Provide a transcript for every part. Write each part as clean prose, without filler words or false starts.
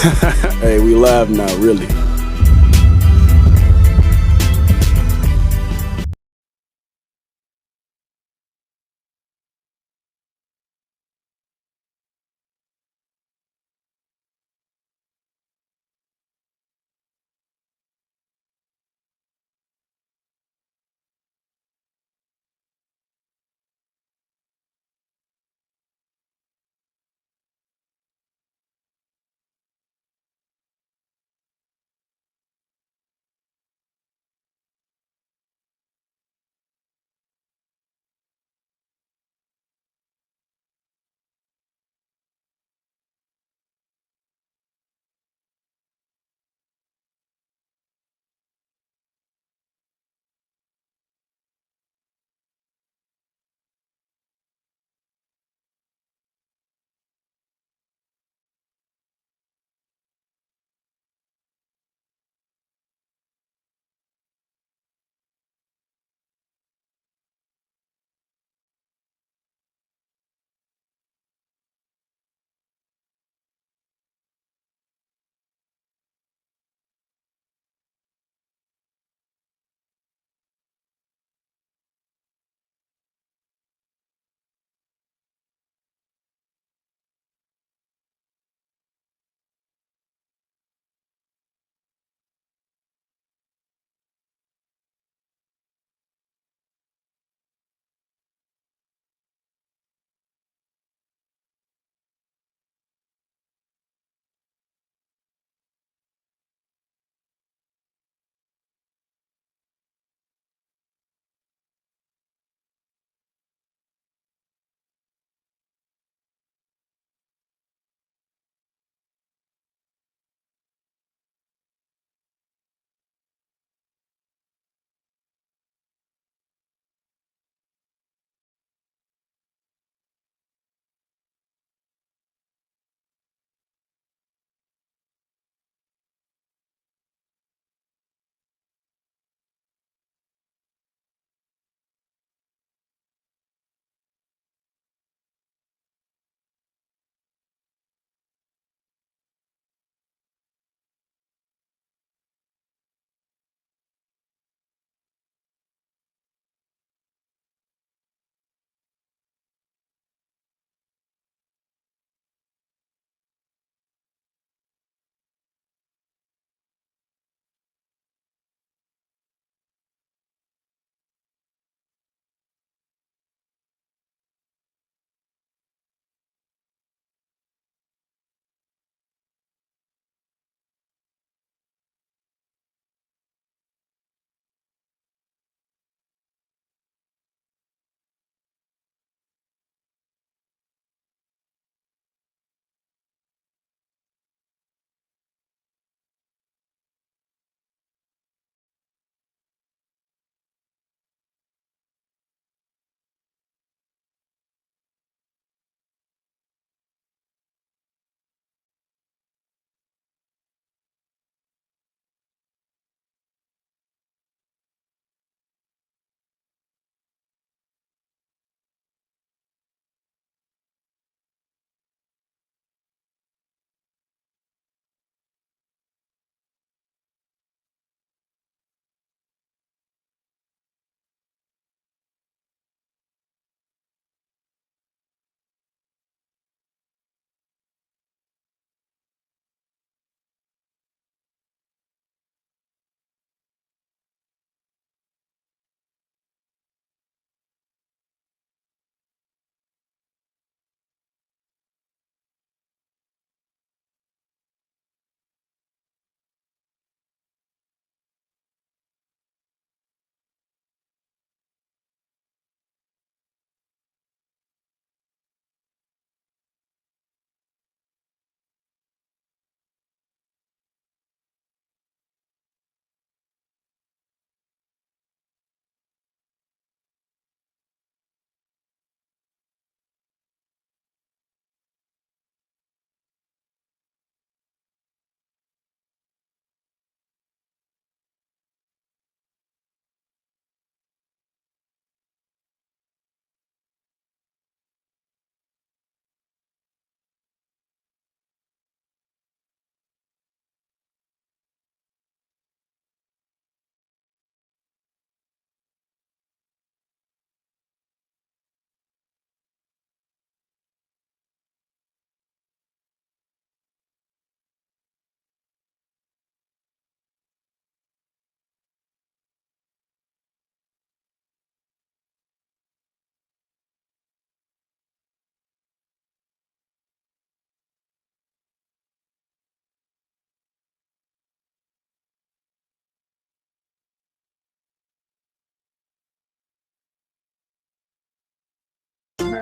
Hey, we live now, really.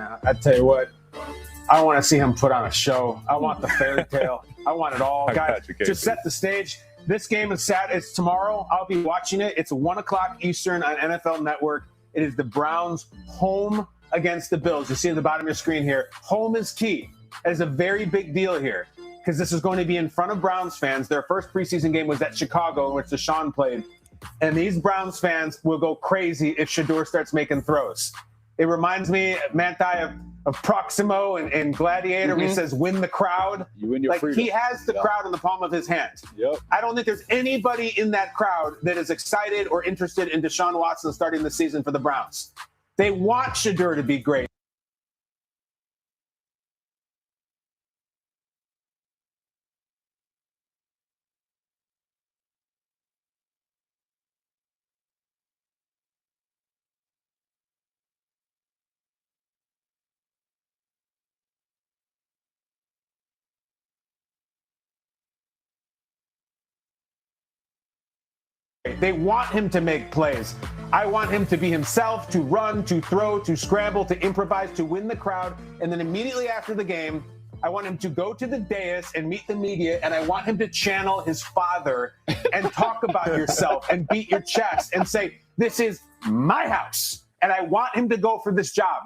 man, I tell you what, I want to see him put on a show. I want the fairy tale. I want it all, guys. To set the stage, this game is It's tomorrow. I'll be watching it. It's 1 o'clock Eastern on NFL Network. It is the Browns home against the Bills. You see at the bottom of your screen here. Home is key. It is a very big deal here because this is going to be in front of Browns fans. Their first preseason game was at Chicago, in which Deshaun played. And these Browns fans will go crazy if Shedeur starts making throws. It reminds me, Manti, of Proximo and Gladiator, where he says, win the crowd. You win your freedom. He has the crowd in the palm of his hand. Yep. I don't think there's anybody in that crowd that is excited or interested in Deshaun Watson starting the season for the Browns. They want Shedeur to be great. They want him to make plays. I want him to be himself, to run, to throw, to scramble, to improvise, to win the crowd. And then immediately after the game, I want him to go to the dais and meet the media, and I want him to channel his father and talk about yourself and beat your chest and say, this is my house. And I want him to go for this job.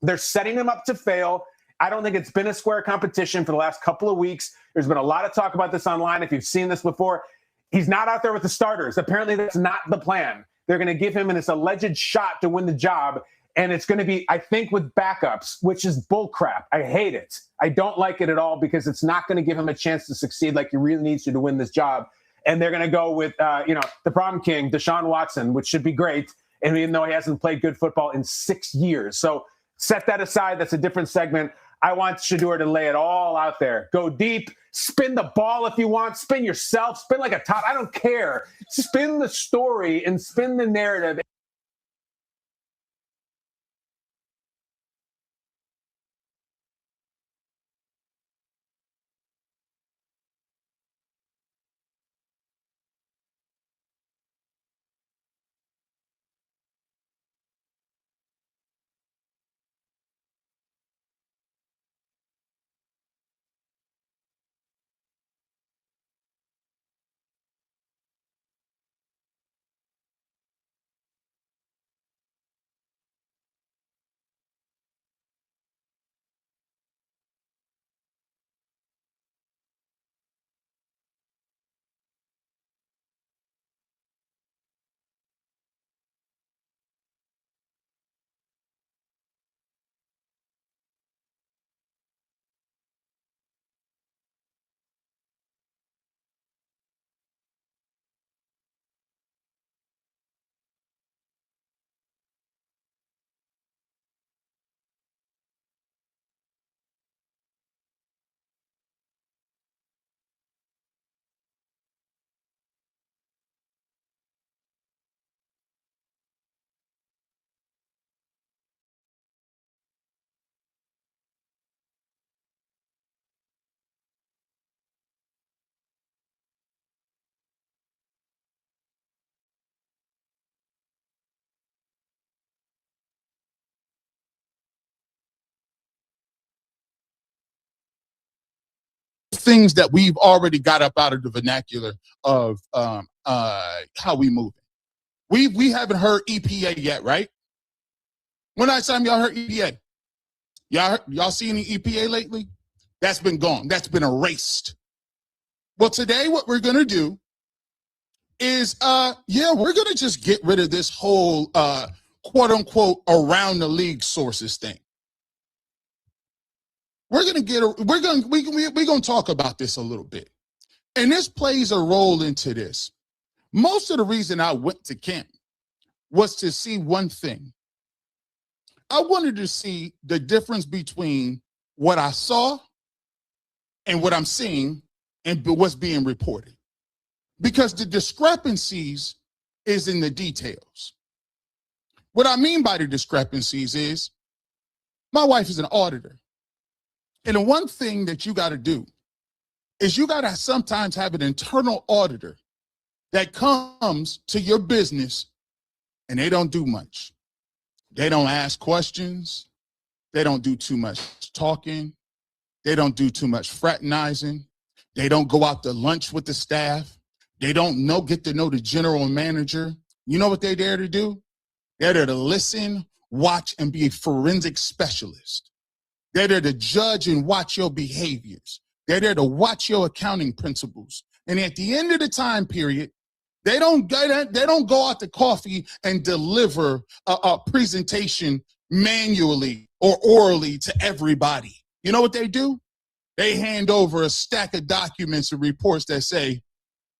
They're setting him up to fail. I don't think it's been a square competition for the last couple of weeks. There's been a lot of talk about this online. If you've seen this before, he's not out there with the starters. Apparently, that's not the plan. They're going to give him this alleged shot to win the job, and it's going to be, I think, with backups, which is bullcrap. I hate it. I don't like it at all because it's not going to give him a chance to succeed like he really needs to win this job. And they're going to go with, the prom king, Deshaun Watson, which should be great, and even though he hasn't played good football in 6 years. So set that aside. That's a different segment. I want Shedeur to lay it all out there. Go deep. Spin the ball if you want. Spin yourself. Spin like a top. I don't care. Spin the story and spin the narrative. Things that we've already got up out of the vernacular of how we move. We haven't heard EPA yet, right? When last time y'all heard EPA? Y'all see any EPA lately? That's been gone. That's been erased. Well, today what we're gonna do is we're gonna just get rid of this whole quote unquote around the league sources thing. We're gonna talk about this a little bit. And this plays a role into this. Most of the reason I went to camp was to see one thing. I wanted to see the difference between what I saw and what I'm seeing and what's being reported. Because the discrepancies is in the details. What I mean by the discrepancies is my wife is an auditor. And the one thing that you got to do is you got to sometimes have an internal auditor that comes to your business and they don't do much. They don't ask questions. They don't do too much talking. They don't do too much fraternizing. They don't go out to lunch with the staff. They don't get to know the general manager. You know what they're there to do? They're there to listen, watch, and be a forensic specialist. They're there to judge and watch your behaviors. They're there to watch your accounting principles. And at the end of the time period, they don't go out to coffee and deliver a presentation manually or orally to everybody. You know what they do? They hand over a stack of documents and reports that say,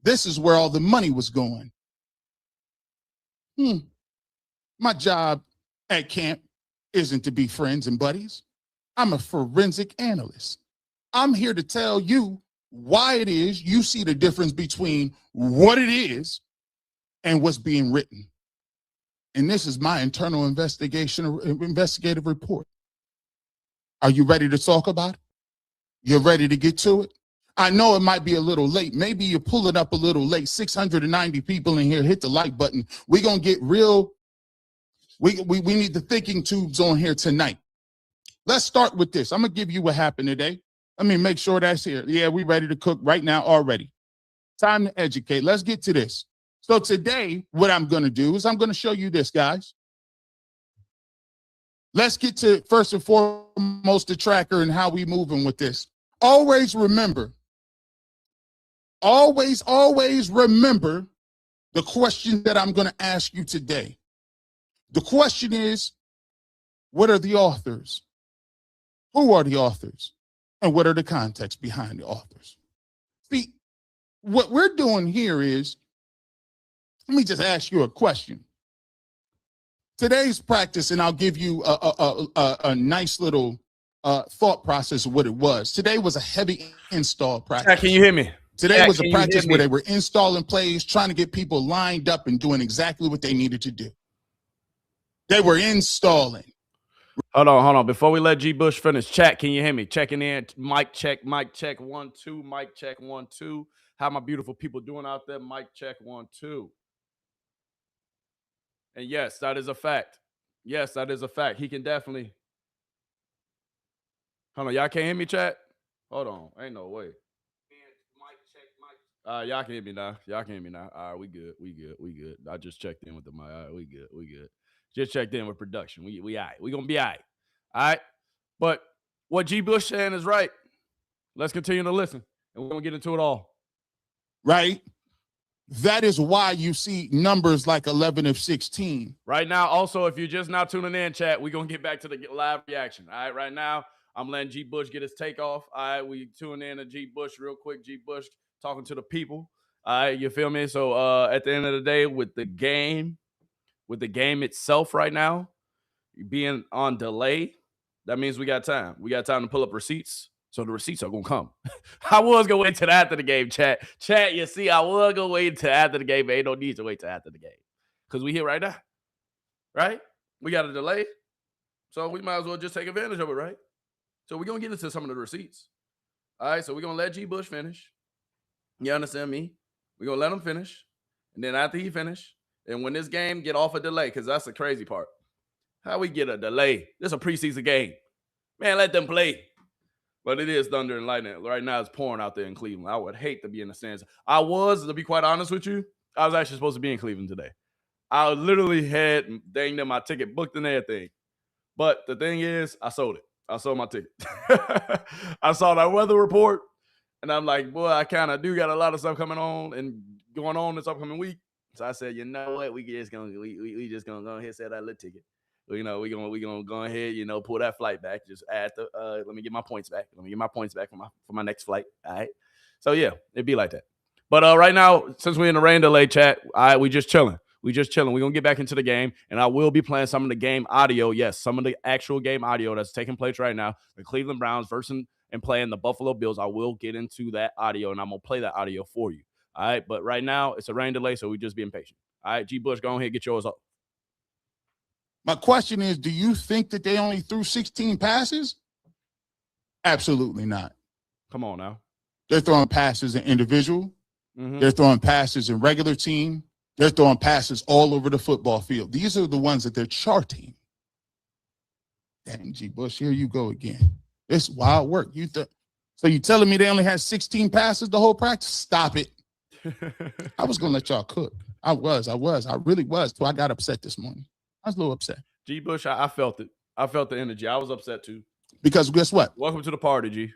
this is where all the money was going. My job at camp isn't to be friends and buddies. I'm a forensic analyst. I'm here to tell you why it is you see the difference between what it is and what's being written. And this is my internal investigative report. Are you ready to talk about it? You're ready to get to it? I know it might be a little late. Maybe you're pulling up a little late. 690 people in here. Hit the like button. We're going to get real. We need the thinking tubes on here tonight. Let's start with this. I'm going to give you what happened today. Let me make sure that's here. Yeah, we're ready to cook right now already. Time to educate. Let's get to this. So today, what I'm going to do is I'm going to show you this, guys. Let's get to, first and foremost, the tracker and how we moving with this. Always remember remember the question that I'm going to ask you today. The question is, what are the authors? Who are the authors? And what are the context behind the authors? See, what we're doing here is, let me just ask you a question. Today's practice, and I'll give you a nice little thought process of what it was. Today was a heavy install practice. Can you hear me? Today was a practice where they were installing plays, trying to get people lined up and doing exactly what they needed to do. They were installing. Hold on. Before we let G. Bush finish, chat, can you hear me? Checking in. Mic check, 1, 2. Mic check, 1, 2. How my beautiful people doing out there? Mic check, 1, 2. And yes, that is a fact. Yes, that is a fact. He can definitely. Hold on, y'all can't hear me, chat? Hold on. Ain't no way. Y'all can hear me now. All right, we good. I just checked in with the mic. All right, we good. Just checked in with production. We all right. We gonna be all right. All right. But what G. Bush saying is right. Let's continue to listen, and we're gonna get into it all. Right. That is why you see numbers like 11 of 16. Right now, also, if you're just now tuning in, chat, we're going to get back to the live reaction. All right, right now, I'm letting G. Bush get his takeoff. All right, we tune in to G. Bush real quick. G. Bush talking to the people. All right, you feel me? So at the end of the day, with the game itself right now, being on delay, that means we got time. We got time to pull up receipts. So the receipts are going to come. I was going to wait till after the game, chat. Chat, you see, I was going to wait till after the game, but ain't no need to wait till after the game. Because we here right now, right? We got a delay. So we might as well just take advantage of it, right? So we're going to get into some of the receipts. All right, so we're going to let G. Bush finish. You understand me? We're going to let him finish. And then after he finish, and when this game get off a delay, because that's the crazy part. How we get a delay? This is a preseason game. Man, let them play. But it is thunder and lightning. Right now, it's pouring out there in Cleveland. I would hate to be in the stands. To be quite honest with you, I was actually supposed to be in Cleveland today. I literally had my ticket booked and everything. But the thing is, I sold it. I sold my ticket. I saw that weather report, and I'm like, boy, I kind of do got a lot of stuff coming on and going on this upcoming week. So I said, you know what? We just gonna go ahead and sell that little ticket. We gonna go ahead, pull that flight back. Just add let me get my points back. For my next flight. All right. So yeah, it'd be like that. But right now, since we're in the rain delay, chat, all right, we just chilling. We're gonna get back into the game, and I will be playing some of the game audio. Yes, some of the actual game audio that's taking place right now. The Cleveland Browns versus and playing the Buffalo Bills. I will get into that audio, and I'm gonna play that audio for you. All right. But right now, it's a rain delay, so we just being patient. All right, G. Bush, go ahead, get yours up. My question is, do you think that they only threw 16 passes? Absolutely not. Come on now. They're throwing passes in individual. Mm-hmm. They're throwing passes in regular team. They're throwing passes all over the football field. These are the ones that they're charting. They And G. Bush, here you go again. It's wild work. So you telling me they only had 16 passes the whole practice? Stop it. I was gonna let y'all cook. I really was. So I got upset this morning. I was a little upset. G. Bush, I felt it. I felt the energy. I was upset too. Because guess what? Welcome to the party, G.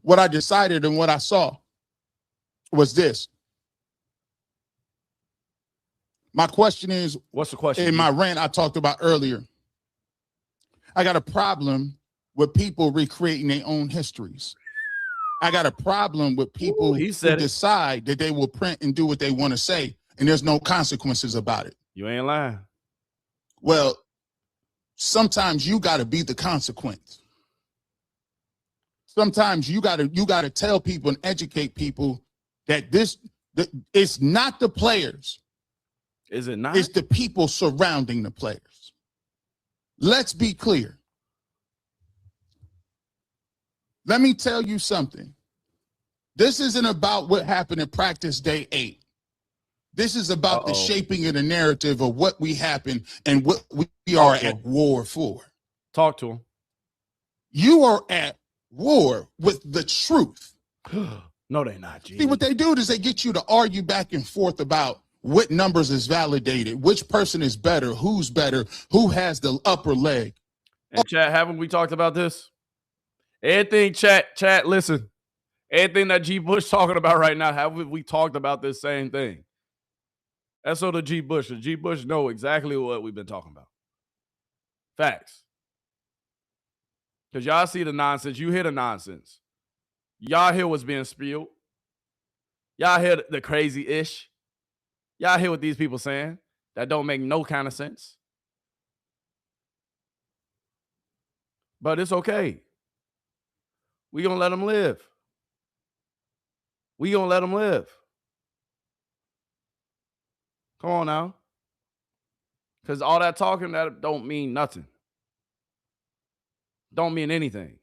What I decided and what I saw was this. My question is, what's the question? In my rant I talked about earlier, I got a problem with people recreating their own histories. I got a problem with people who decide that they will print and do what they want to say, and there's no consequences about it. You ain't lying. Well, sometimes you got to be the consequence. Sometimes you got to tell people and educate people that it's not the players. Is it not? It's the people surrounding the players. Let's be clear. Let me tell you something. This isn't about what happened in practice day 8. This is about the shaping of the narrative of what we happened and what we are at war for. Talk to him. You are at war with the truth. No, they're not, G. See, what they do is they get you to argue back and forth about what numbers is validated, which person is better, who has the upper leg. And chat, haven't we talked about this? Everything, chat, listen. Everything that G. Bush talking about right now, haven't we talked about this same thing? That's so the G. Bush. The G. Bush know exactly what we've been talking about. Facts. Because y'all see the nonsense. You hear the nonsense. Y'all hear what's being spewed. Y'all hear the crazy-ish. Y'all hear what these people saying. That don't make no kind of sense. But it's okay. We gonna let them live. We gonna let them live. Come on now. Because all that talking, that don't mean nothing. Don't mean anything.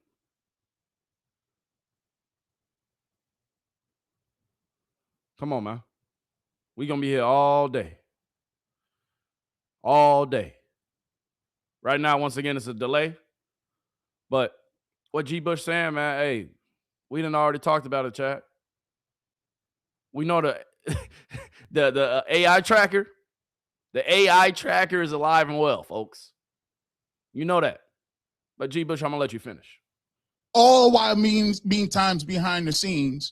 Come on, man. We gonna be here all day. All day. Right now, once again, it's a delay. But what G. Bush saying, man, hey, we done already talked about it, chat. We know the AI tracker. The AI tracker is alive and well, folks. You know that. But G. Bush, I'm going to let you finish. All while being times behind the scenes,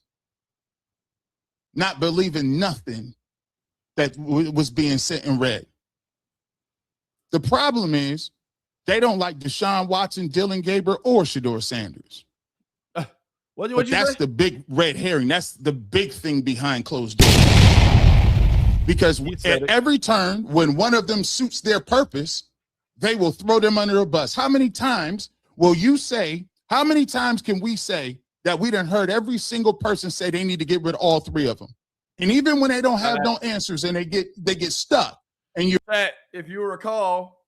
not believing nothing that was being said and read. The problem is they don't like Deshaun Watson, Dillon, Gabriel, or Shedeur Sanders. But that's the big red herring. That's the big thing behind closed doors. Because at every turn, when one of them suits their purpose, they will throw them under a bus. How many times can we say that we done heard every single person say they need to get rid of all 3 of them? And even when they don't have no answers and they get stuck. And you chat, if you recall,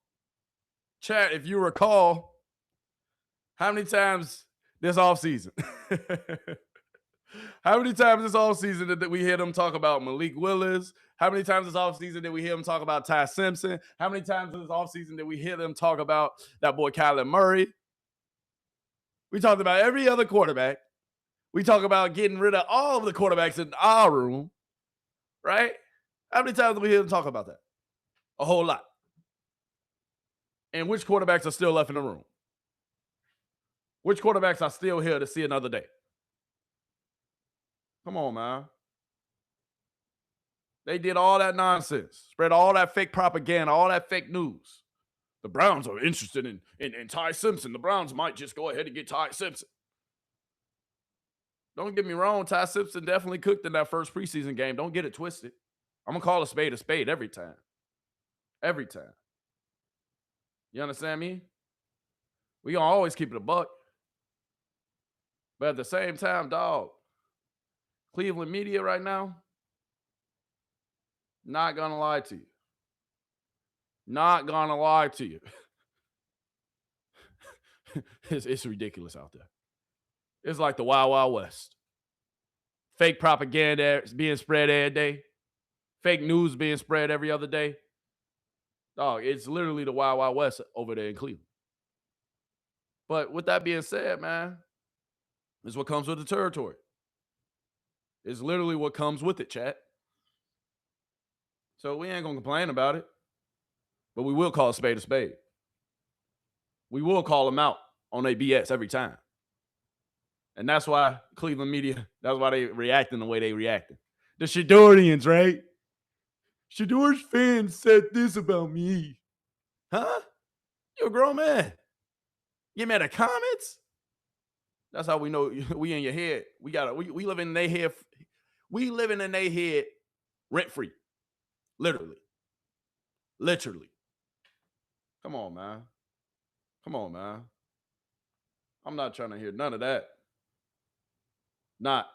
how many times this offseason? How many times this offseason did we hear them talk about Malik Willis? How many times this offseason did we hear them talk about Ty Simpson? How many times this offseason did we hear them talk about that boy Kyler Murray? We talked about every other quarterback. We talk about getting rid of all of the quarterbacks in our room, right? How many times did we hear them talk about that? A whole lot. And which quarterbacks are still left in the room? Which quarterbacks are still here to see another day? Come on, man. They did all that nonsense, spread all that fake propaganda, all that fake news. The Browns are interested in Ty Simpson. The Browns might just go ahead and get Ty Simpson. Don't get me wrong. Ty Simpson definitely cooked in that first preseason game. Don't get it twisted. I'm going to call a spade every time. Every time. You understand me? We going to always keep it a buck. But at the same time, dog, Cleveland media right now, not going to lie to you. Not going to lie to you. It's ridiculous out there. It's like the Wild Wild West. Fake propaganda being spread every day. Fake news being spread every other day. Dog, it's literally the Wild Wild West over there in Cleveland. But with that being said, man, it's what comes with the territory. It's literally what comes with it, chat. So we ain't going to complain about it. But we will call a spade a spade. We will call them out on their BS every time. And that's why Cleveland media, that's why they reacting the way they reacting. The Shedeurians, right? Shedeur's fans said this about me. Huh? You're a grown man. You mad at comments? That's how we know we in your head. We live in their head. We living in their head rent free. Literally. Come on, man. I'm not trying to hear none of that. Not.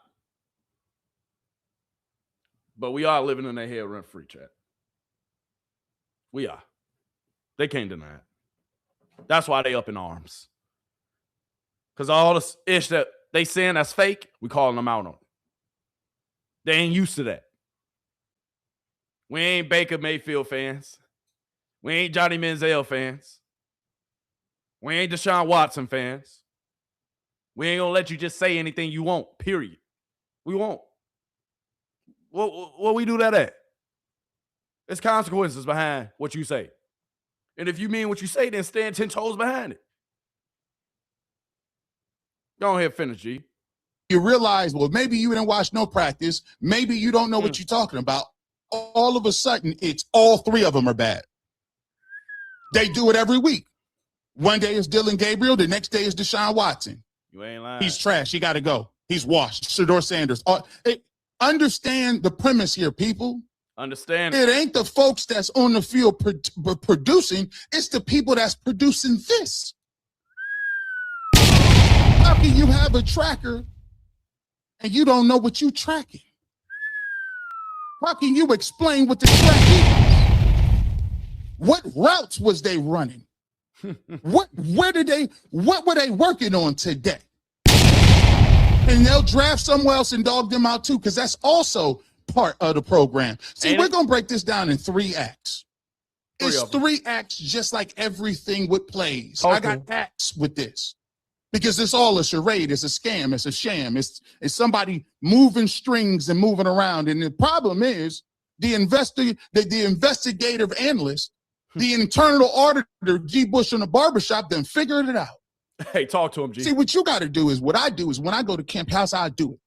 But we are living in their head rent free, chat. We are. They can't deny it. That's why they up in arms. Because all this ish that they saying that's fake, we calling them out on it. They ain't used to that. We ain't Baker Mayfield fans. We ain't Johnny Manziel fans. We ain't Deshaun Watson fans. We ain't gonna let you just say anything you want, period. We won't. What we do that at? There's consequences behind what you say. And if you mean what you say, then stand 10 toes behind it. Go ahead, finish, G. You realize, well, maybe you didn't watch no practice. Maybe you don't know what you're talking about. All of a sudden, it's all three of them are bad. They do it every week. One day is Dillon Gabriel. The next day is Deshaun Watson. You ain't lying. He's trash. He got to go. He's washed. Shedeur Sanders. Understand the premise here, people. Understand. It ain't the folks that's on the field producing. It's the people that's producing this. How can you have a tracker and you don't know what you're tracking? How can you explain what the track is? What routes was they running? What were they working on today? And they'll draft somewhere else and dog them out too, because that's also part of the program. See, we're going to break this down in 3 acts. It's 3 acts, just like everything with plays. Okay. I got acts with this because it's all a charade. It's a scam. It's a sham. It's somebody moving strings and moving around. And the problem is the investigative analyst, the internal auditor, G. Bush in the barbershop, then figured it out. Hey, talk to him, G. See, what you got to do is what I do is when I go to camp, how's I do it?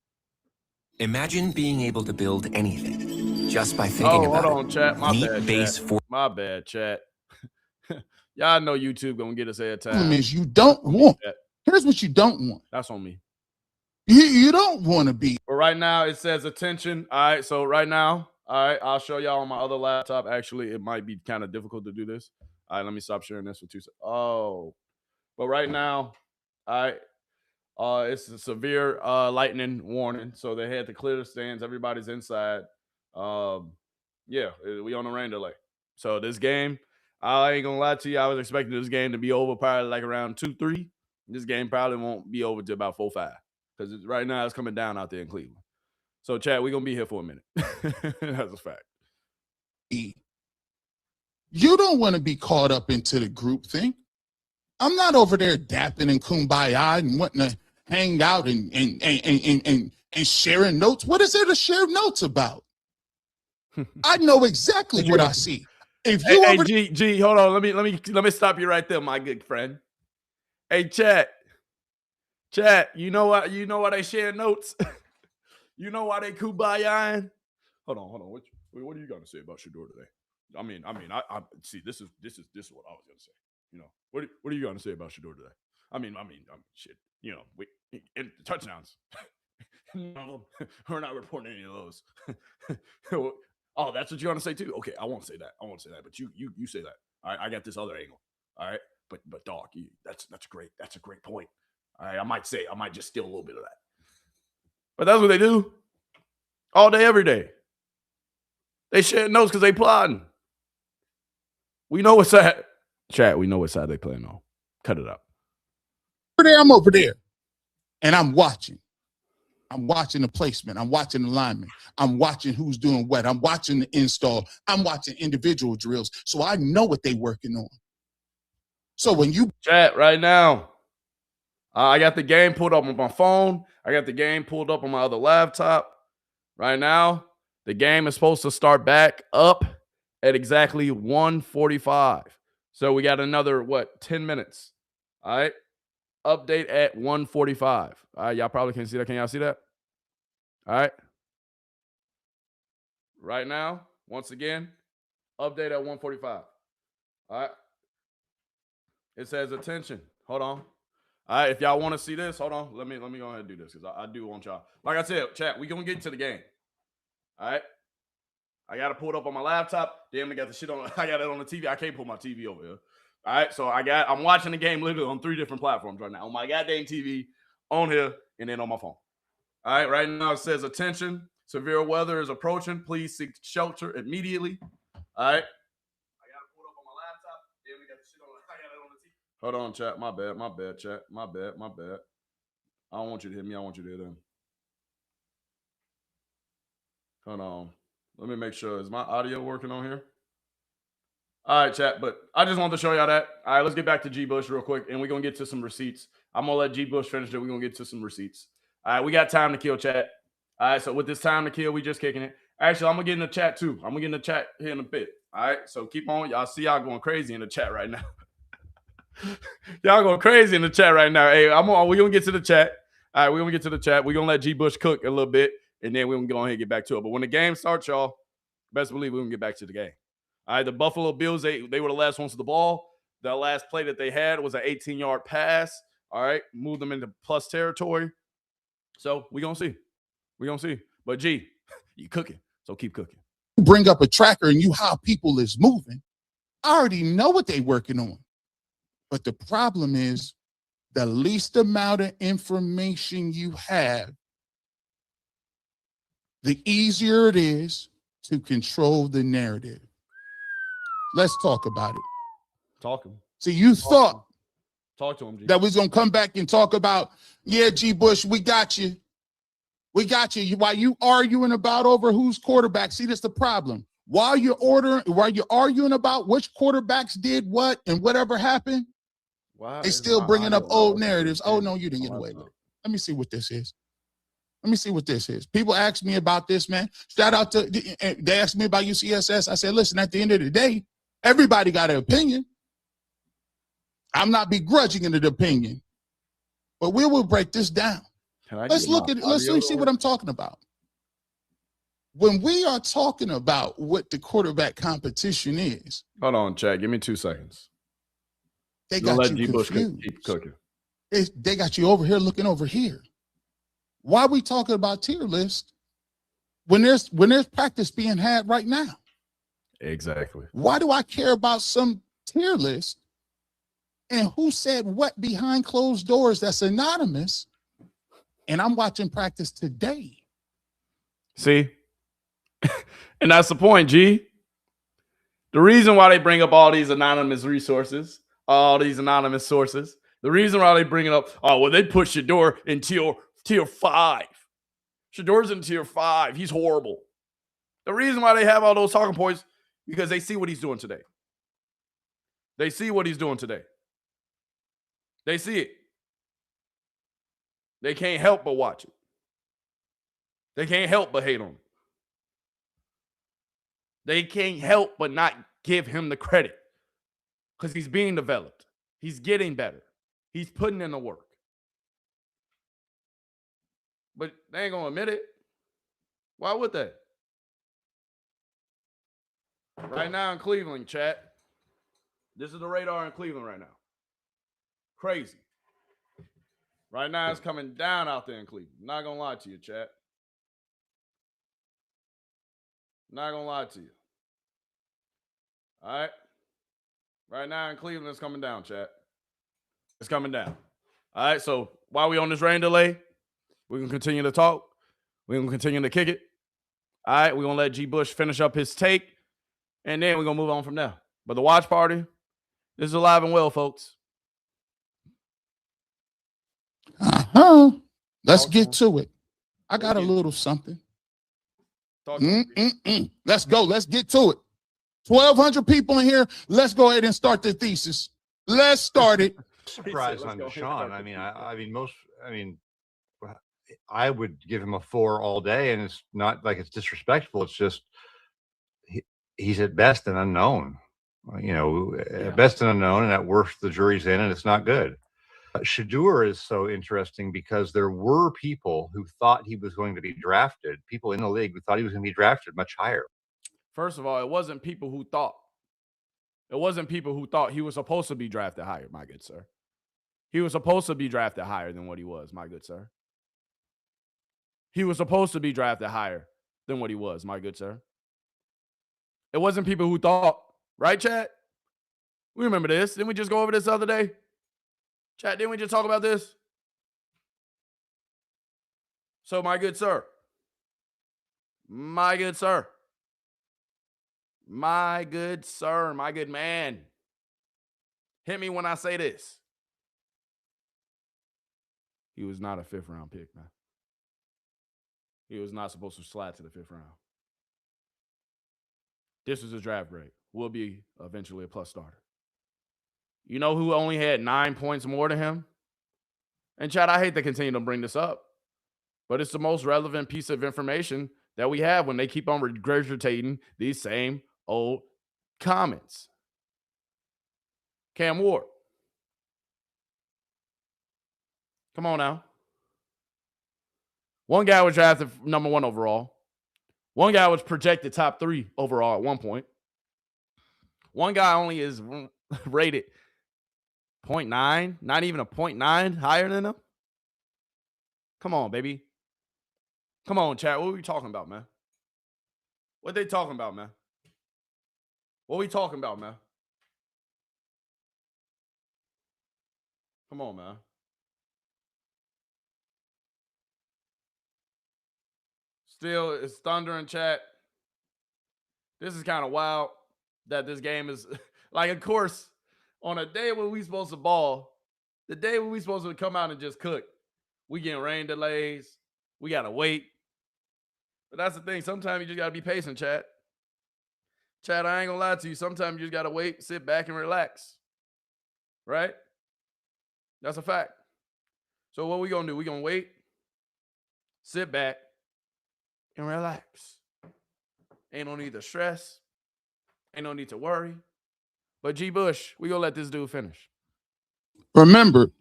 Imagine being able to build anything just by thinking about it. Hold on, chat. My bad, chat. Y'all know YouTube gonna get us every time. Problem is you don't want. Here's what you don't want. That's on me. You don't want to be. But right now it says attention. All right, so right now, all right, I'll show y'all on my other laptop. Actually, it might be kind of difficult to do this. All right, let me stop sharing this for 2 seconds. Oh, but right now, all right. It's a severe lightning warning, so they had to clear the stands. Everybody's inside. Yeah, we on a rain delay. So this game, I ain't gonna lie to you, I was expecting this game to be over probably like around 2-3. This game probably won't be over to about 4-5 because right now it's coming down out there in Cleveland. So, Chad, we're gonna be here for a minute. That's a fact. You don't want to be caught up into the group thing. I'm not over there dapping and kumbaya and wanting to hang out and sharing notes. What is there to share notes about? I know exactly what I see. If you G, hold on. Let me stop you right there, my good friend. Hey, chat, you know why they share notes? You know why they kumbaya? Hold on. What are you gonna say about Shedeur today? I mean, I see. This is what I was gonna say. You know, what are you gonna say about Shedeur today? I mean, shit. You know, and touchdowns. We're not reporting any of those. Oh, that's what you're gonna say too. Okay, I won't say that. But you say that. All right, I got this other angle. All right, but dog, that's great. That's a great point. All right, I might just steal a little bit of that. But that's what they do all day, every day. They share notes because they plotting. We know what's at. Chat, we know what side they playing on. Cut it up. I'm over there, and I'm watching. I'm watching the placement. I'm watching the lineman. I'm watching who's doing what. I'm watching the install. I'm watching individual drills. So I know what they're working on. So when you chat right now, I got the game pulled up on my phone. I got the game pulled up on my other laptop. Right now, the game is supposed to start back up at exactly 1:45. So we got another, 10 minutes. All right. Update at 1:45. All right. Y'all probably can't see that. Can y'all see that? All right. Right now, once again, update at 1:45. All right. It says attention. Hold on. All right. If y'all want to see this, hold on. Let me go ahead and do this because I do want y'all. Like I said, chat, we going to get to the game. All right. I got to pull it up on my laptop. Damn, I got the shit on. I got it on the TV. I can't pull my TV over here. All right. So I'm watching the game literally on 3 different platforms right now. On my goddamn TV, on here, and then on my phone. All right. Right now it says attention. Severe weather is approaching. Please seek shelter immediately. All right. I got to pull it up on my laptop. Damn, we got the shit on. I got it on the TV. Hold on, chat. My bad, chat. My bad. I don't want you to hit me. I want you to hit him. Hold on. Let me make sure. Is my audio working on here? All right, chat. But I just wanted to show y'all that. All right, let's get back to G. Bush real quick, and we're going to get to some receipts. I'm going to let G. Bush finish it. We're going to get to some receipts. All right, we got time to kill, chat. All right, so with this time to kill, we just kicking it. Actually, I'm going to get in the chat, too. I'm going to get in the chat here in a bit. All right, so keep on. Y'all see y'all going crazy in the chat right now. Y'all going crazy in the chat right now. Hey, we're going to get to the chat. All right, we're going to get to the chat. We're going to let G. Bush cook a little bit. And then we're going to go ahead and get back to it. But when the game starts, y'all, best believe we're going to get back to the game. All right, the Buffalo Bills, they were the last ones to the ball. The last play that they had was an 18-yard pass. All right, moved them into plus territory. So we're going to see. We're going to see. But, G, you cooking, so keep cooking. Bring up a tracker and how people is moving. I already know what they're working on. But the problem is the least amount of information you have, the easier it is to control the narrative. Let's talk about it. Talk him. See, you thought talk to him, G. that we was going to come back and talk about, yeah, G. Bush, we got you. We got you. While you arguing about over who's quarterback, see, that's the problem. While you're arguing about which quarterbacks did what and whatever happened, they still bringing up old narratives. Oh, no, you didn't get away with it. Let me see what this is. Let me see what this is. People ask me about this, man. Shout out to, they asked me about UCSS. I said, listen, at the end of the day, everybody got an opinion. I'm not begrudging an opinion, but we will break this down. Let's look at it. Let's see what I'm talking about. When we are talking about what the quarterback competition is. Hold on, chat. Give me 2 seconds. They got you confused. Keep cooking. They got you over here looking over here. Why are we talking about tier list when there's practice being had right now? Exactly. Why do I care about some tier list and who said what behind closed doors that's anonymous? And I'm watching practice today. See? And that's the point, G. The reason why they bring up all these anonymous resources, all these anonymous sources, the reason why they bring it up, they put Shedeur in tier 5. Shedeur's in tier 5. He's horrible. The reason why they have all those talking points, because they see what he's doing today. They see what he's doing today. They see it. They can't help but watch it. They can't help but hate on him. They can't help but not give him the credit because he's being developed. He's getting better. He's putting in the work. But they ain't going to admit it. Why would they? Right now in Cleveland, chat. This is the radar in Cleveland right now. Crazy. Right now it's coming down out there in Cleveland. Not going to lie to you, chat. Not going to lie to you. All right? Right now in Cleveland, it's coming down, chat. It's coming down. All right, so while we on this rain delay, we're going to continue to talk. We're going to continue to kick it. All right, we're going to let G. Bush finish up his take, and then we're going to move on from there. But the watch party, this is alive and well, folks. Let's get to it. I got a little something. Let's go. Let's get to it. 1,200 people in here. Let's go ahead and start the thesis. Let's start it. Surprise on Deshaun. I would give him a 4 all day, and it's not like it's disrespectful. It's just he's at best an unknown. At best an unknown, and at worst the jury's in, and it's not good. Shedeur is so interesting because there were people who thought he was going to be drafted, people in the league who thought he was going to be drafted much higher. First of all, it wasn't people who thought. It wasn't people who thought he was supposed to be drafted higher, my good sir. He was supposed to be drafted higher than what he was, my good sir. He was supposed to be drafted higher than what he was, my good sir. It wasn't people who thought, right, Chad? We remember this. Didn't we just go over this the other day? Chad, didn't we just talk about this? So, my good sir, my good sir, my good sir, my good man, hit me when I say this. He was not a 5th round pick, man. He was not supposed to slide to the 5th round. This was his draft grade. Will be eventually a plus starter. You know who only had 9 points more than him? And Chad, I hate to continue to bring this up, but it's the most relevant piece of information that we have when they keep on regurgitating these same old comments. Cam Ward. Come on now. One guy was drafted number 1 overall. One guy was projected top 3 overall at one point. One guy only is rated 0.9, not even a 0.9 higher than him. Come on, baby. Come on, chat. What are we talking about, man? What they talking about, man? What we talking about, man? Come on, man. Still, it's thunder in chat. This is kind of wild that this game is like, of course, on a day when we supposed to ball, the day when we supposed to come out and just cook, we getting rain delays. We got to wait. But that's the thing. Sometimes you just got to be patient, chat. Chat, I ain't going to lie to you. Sometimes you just got to wait, sit back, and relax. Right? That's a fact. So what we going to do? We going to wait, sit back, and relax. Ain't no need to stress. Ain't no need to worry. But G. Bush, we going to let this dude finish. Remember,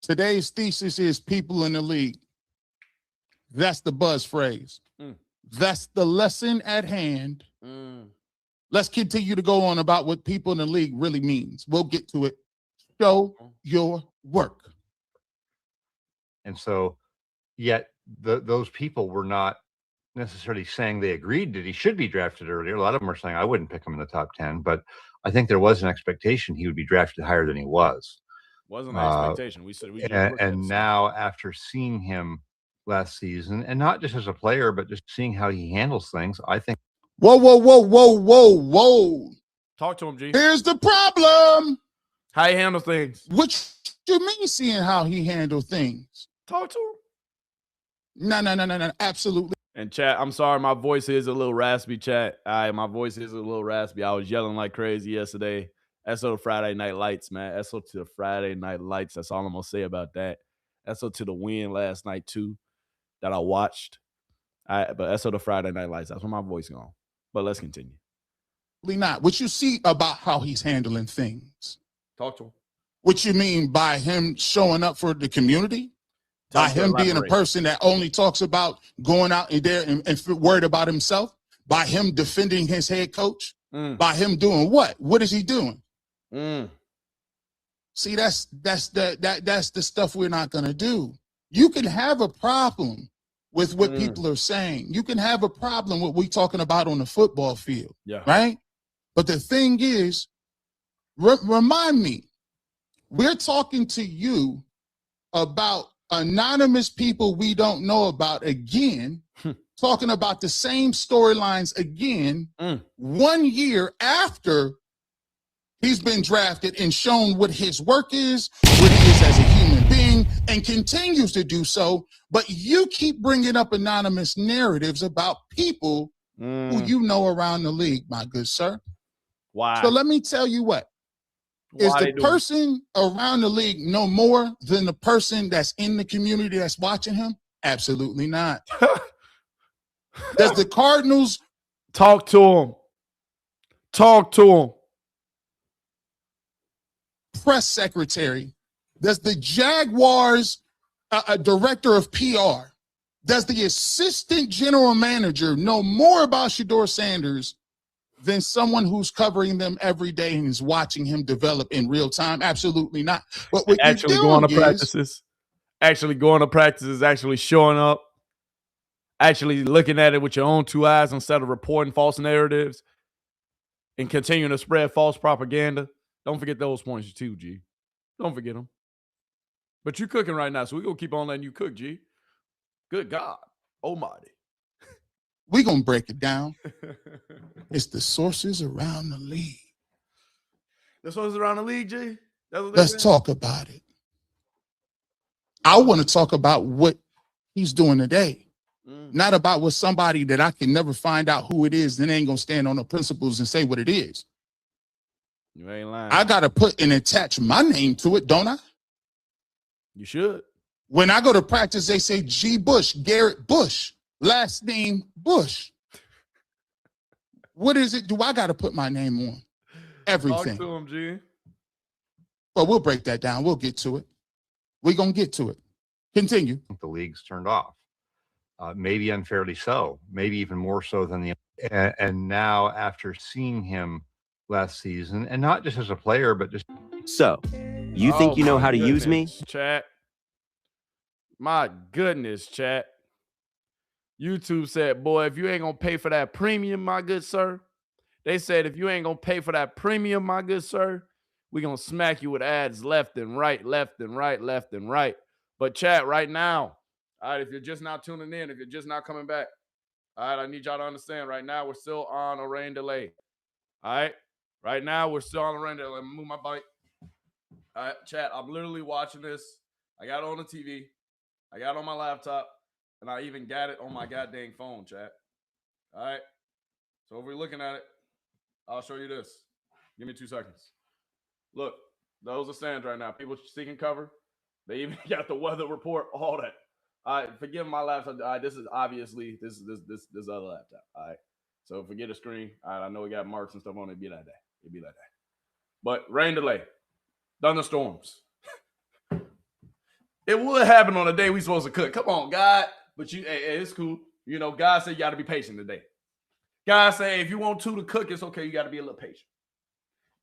today's thesis is people in the league. That's the buzz phrase. That's the lesson at hand. Let's continue to go on about what people in the league really means. We'll get to it. Show your work. And so, yet those people were not necessarily saying they agreed that he should be drafted earlier. A lot of them are saying, I wouldn't pick him in the top 10, but I think there was an expectation he would be drafted higher than he was. Wasn't an expectation. We said we and now after seeing him last season, and not just as a player, but just seeing how he handles things, I think. Whoa. Talk to him, G. Here's the problem. How he handles things. What you mean seeing how he handles things? Talk to him. No. Absolutely. And chat, I'm sorry, my voice is a little raspy, chat. My voice is a little raspy. I was yelling like crazy yesterday. SO to Friday Night Lights, man. SO to the Friday Night Lights. That's all I'm going to say about that. SO to the win last night, too, that I watched. But SO to Friday Night Lights. That's where my voice gone. But let's continue. Not. What you see about how he's handling things. Talk to him. What you mean by him showing up for the community? By him being a person that only talks about going out in there and worried about himself? By him defending his head coach? By him doing what? What is he doing? See, that's the stuff we're not going to do. You can have a problem with what people are saying. You can have a problem with what we're talking about on the football field, right? But the thing is, remind me, we're talking to you about anonymous people we don't know about again, talking about the same storylines again, 1 year after he's been drafted and shown what his work is, what he is as a human being, and continues to do so. But you keep bringing up anonymous narratives about people who you know around the league, my good sir. Wow. So let me tell you what. Is Why the they doing it? person around the league know more than the person that's in the community that's watching him? Absolutely not. Does the Cardinals Talk to him. Talk to him. press secretary, does the Jaguars director of PR, does the assistant general manager know more about Shedeur Sanders than someone who's covering them every day and is watching him develop in real time? Absolutely not. But what Actually you're going to doing practices. Actually going to practices, actually showing up, actually looking at it with your own two eyes instead of reporting false narratives and continuing to spread false propaganda. Don't forget those points too, G. Don't forget them. But you cooking right now, so we're going to keep on letting you cook, G. Good God almighty. we're going to break it down. It's the sources around the league. The sources around the league, G? That's what Let's talk about it. I want to talk about what he's doing today. Not about what somebody that I can never find out who it is, then ain't going to stand on the principles and say what it is. You ain't lying. I got to put and attach my name to it, don't I? You should. When I go to practice, they say G. Bush, Garrett Bush, last name Bush. What is it? Do I got to put my name on? Everything. Talk to him, G. But we'll break that down. We'll get to it. We're going to get to it. Continue. The league's turned off. Maybe unfairly so, maybe even more so than the. And now, after seeing him last season, and not just as a player, but just. So, you think you know how to use me? Chat. My goodness, chat. YouTube said, boy, if you ain't going to pay for that premium, my good sir. They said, if you ain't going to pay for that premium, my good sir, we're going to smack you with ads left and right, left and right, left and right. But chat, right now, all right, if you're just not tuning in, if you're just not coming back, all right, I need y'all to understand right now we're still on a rain delay. All right, right now we're still on a rain delay. Let me move my bike. All right, chat, I'm literally watching this. I got it on the TV. I got it on my laptop. And I even got it on my goddamn phone, chat. All right, so if we're looking at it, I'll show you this. Give me 2 seconds. Look, those are stands right now. People seeking cover. They even got the weather report, all that. All right, forgive my laptop. All right, this is obviously this other laptop. All right, so forget the screen. All right, I know we got marks and stuff on it. It'd be like that. It'd be like that. But rain delay, thunderstorms. It would happen on the day we supposed to cook. Come on, God. But hey, it's cool. You know, God said you got to be patient today. God said if you want to cook, it's okay. You got to be a little patient.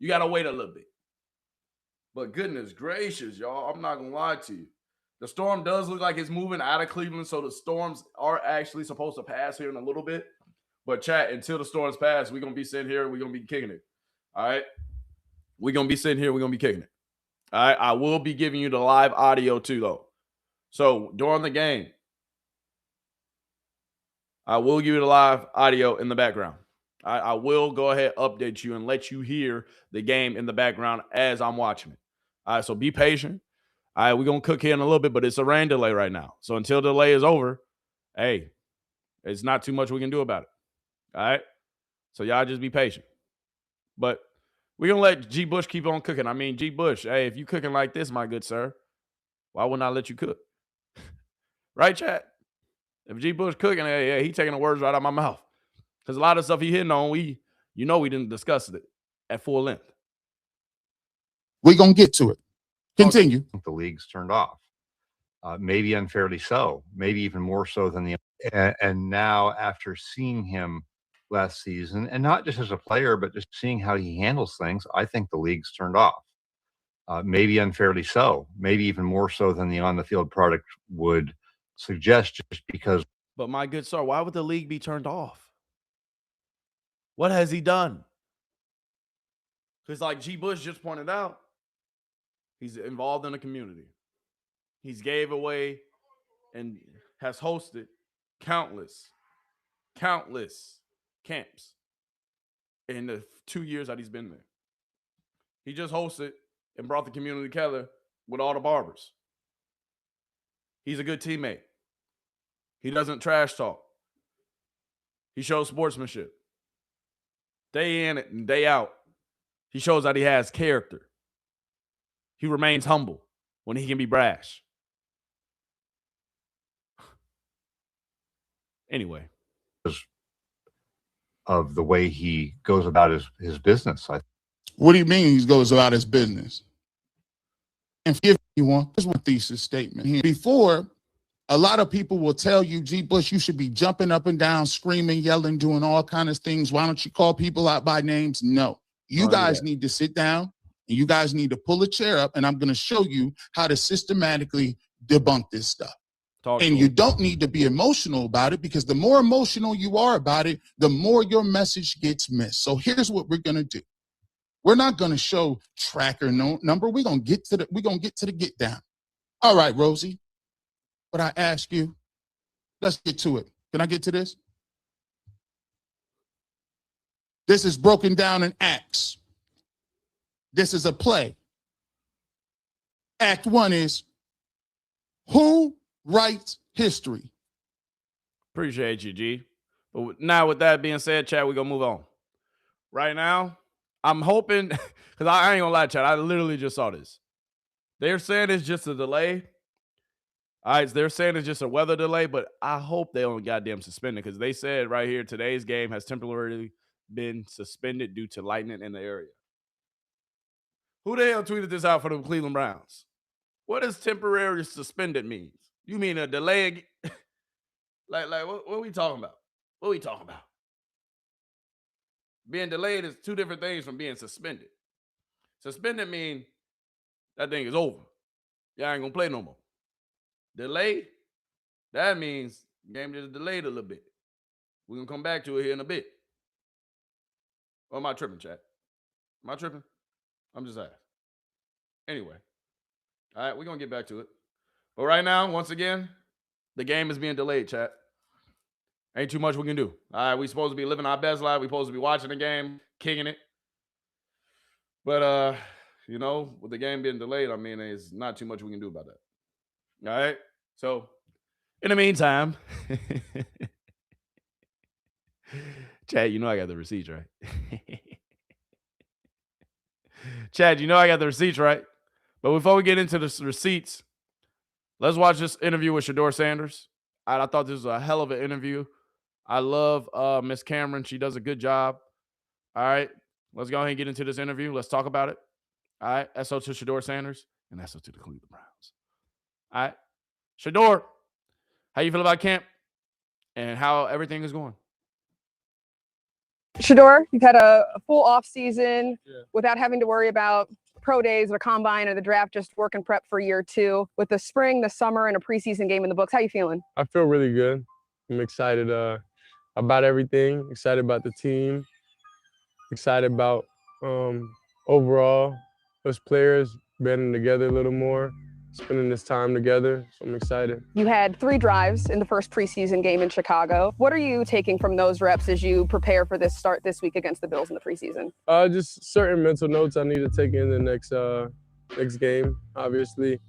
You got to wait a little bit. But goodness gracious, y'all, I'm not gonna lie to you. The storm does look like it's moving out of Cleveland, so the storms are actually supposed to pass here in a little bit. But chat, until the storms pass, we're going to be sitting here and we're going to be kicking it. All right? We're going to be sitting here. We're going to be kicking it. All right? I will be giving you the live audio too, though. So during the game, I will give you the live audio in the background. I will go ahead, update you, and let you hear the game in the background as I'm watching it. All right, so be patient. All right, we're going to cook here in a little bit, but it's a rain delay right now. So until the delay is over, hey, it's not too much we can do about it. All right? So y'all just be patient. But we're going to let G. Bush keep on cooking. I mean, G. Bush, hey, if you cooking like this, my good sir, why wouldn't I let you cook? Right, chat? If G. Bush cooking, hey, he taking the words right out of my mouth. Because a lot of stuff he hitting on, we didn't discuss it at full length. We're going to get to it. Continue. The league's turned off. Maybe unfairly so, maybe even more so than the. And now, after seeing him last season, and not just as a player, but just seeing how he handles things, I think the league's turned off. Maybe unfairly so, maybe even more so than the on-the-field product would suggest, just because. But my good sir, why would the league be turned off? What has he done? Because like G. Bush just pointed out, he's involved in the community. He's gave away and has hosted countless camps in the 2 years that he's been there. He just hosted and brought the community together with all the barbers. He's a good teammate. He doesn't trash talk. He shows sportsmanship. Day in and day out, he shows that he has character. he remains humble when he can be brash. Anyway. Of the way he goes about his business. What do you mean he goes about his business? And forgive me, there's one thesis statement here. Before, a lot of people will tell you, G. Bush, you should be jumping up and down, screaming, yelling, doing all kinds of things. Why don't you call people out by names? No. You guys need to sit down and you guys need to pull a chair up, and I'm going to show you how to systematically debunk this stuff. And you don't need to be emotional about it, because the more emotional you are about it, the more your message gets missed. So here's what we're going to do. We're not going to show tracker number. We're going to get to the get down. All right, Rosie. But I ask you, let's get to it. Can I get to this? This is broken down in acts. This is a play. Act 1 is who writes history. Appreciate you, G. But now with that being said, chat, we're going to move on. Right now, I'm hoping, because I ain't going to lie, chat, I literally just saw this. They're saying it's just a delay. All right, they're saying it's just a weather delay, but I hope they don't goddamn suspend it, because they said right here, today's game has temporarily been suspended due to lightning in the area. Who the hell tweeted this out for the Cleveland Browns? What does temporary suspended mean? You mean a delay? like what are we talking about? What are we talking about? Being delayed is two different things from being suspended. Suspended mean that thing is over. Y'all ain't gonna play no more. Delay, that means the game just delayed a little bit. We're gonna come back to it here in a bit. Or am I tripping, chat? Am I tripping? I'm just asking. Anyway. All right, we're gonna get back to it. But right now, once again, the game is being delayed, chat. Ain't too much we can do. All right, we supposed to be living our best life. We supposed to be watching the game, kicking it. But, you know, with the game being delayed, I mean, there's not too much we can do about that. All right? So, in the meantime, Chad, you know I got the receipts, right? Chad, you know I got the receipts, right? But before we get into the receipts, let's watch this interview with Shedeur Sanders. I thought this was a hell of an interview. I love Miss Cameron. She does a good job. All right. Let's go ahead and get into this interview. Let's talk about it. All right. SO to Shedeur Sanders and SO to the Cleveland Browns. All right. Shedeur, how you feel about camp and how everything is going? Shedeur, you've had a full off season without having to worry about pro days or combine or the draft, just work and prep for year 2 with the spring, the summer, and a preseason game in the books. How you feeling? I feel really good. I'm excited about everything, excited about the team, excited about overall us players banding together a little more, spending this time together. So I'm excited. You had 3 drives in the first preseason game in Chicago. What are you taking from those reps as you prepare for this start this week against the Bills in the preseason? Just certain mental notes I need to take in the next game, obviously,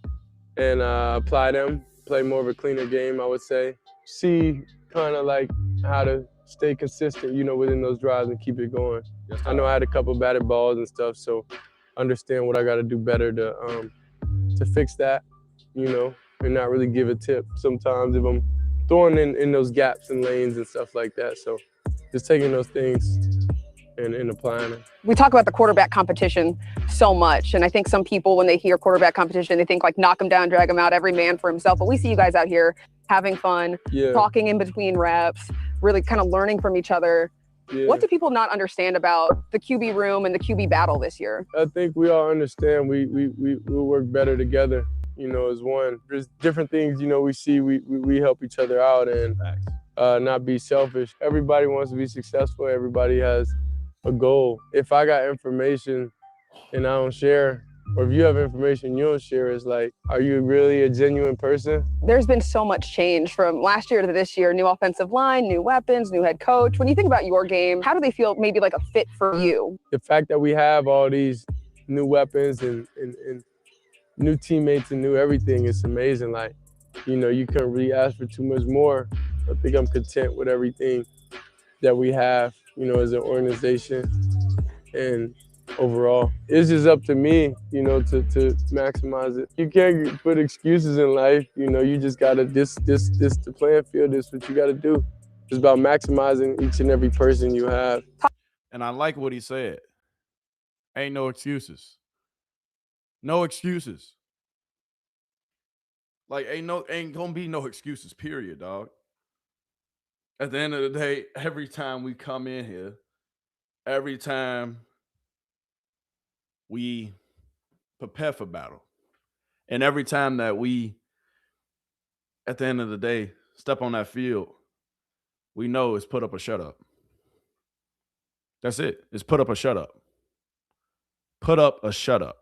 and apply them, play more of a cleaner game, I would say. See kind of like how to stay consistent, you know, within those drives and keep it going. I know I had a couple batted balls and stuff, so understand what I got to do better to fix that, you know, and not really give a tip sometimes if I'm throwing in those gaps and lanes and stuff like that. So just taking those things and applying them. We talk about the quarterback competition so much, and I think some people, when they hear quarterback competition, they think like knock them down, drag them out, every man for himself. But we see you guys out here having fun, talking in between reps, really kind of learning from each other. Yeah. What do people not understand about the QB room and the QB battle this year? I think we all understand we work better together, you know, as one. There's different things, you know, we see, we help each other out and not be selfish. Everybody wants to be successful. Everybody has a goal. If I got information and I don't share, or if you have information you don't share, it's like, are you really a genuine person? There's been so much change from last year to this year. New offensive line, new weapons, new head coach. When you think about your game, how do they feel maybe like a fit for you? The fact that we have all these new weapons and new teammates and new everything, it's amazing. Like, you know, you couldn't really ask for too much more. I think I'm content with everything that we have, you know, as an organization. And overall. It's just up to me, you know, to maximize it. You can't put excuses in life, you know, you just gotta, this the playing field, this what you gotta do. It's about maximizing each and every person you have. And I like what he said. Ain't no excuses. No excuses. Like, ain't gonna be no excuses, period, dog. At the end of the day, every time we come in here, every time we prepare for battle, and every time that we, at the end of the day, step on that field, we know it's put up or shut up. That's it. It's put up or shut up. Put up or shut up.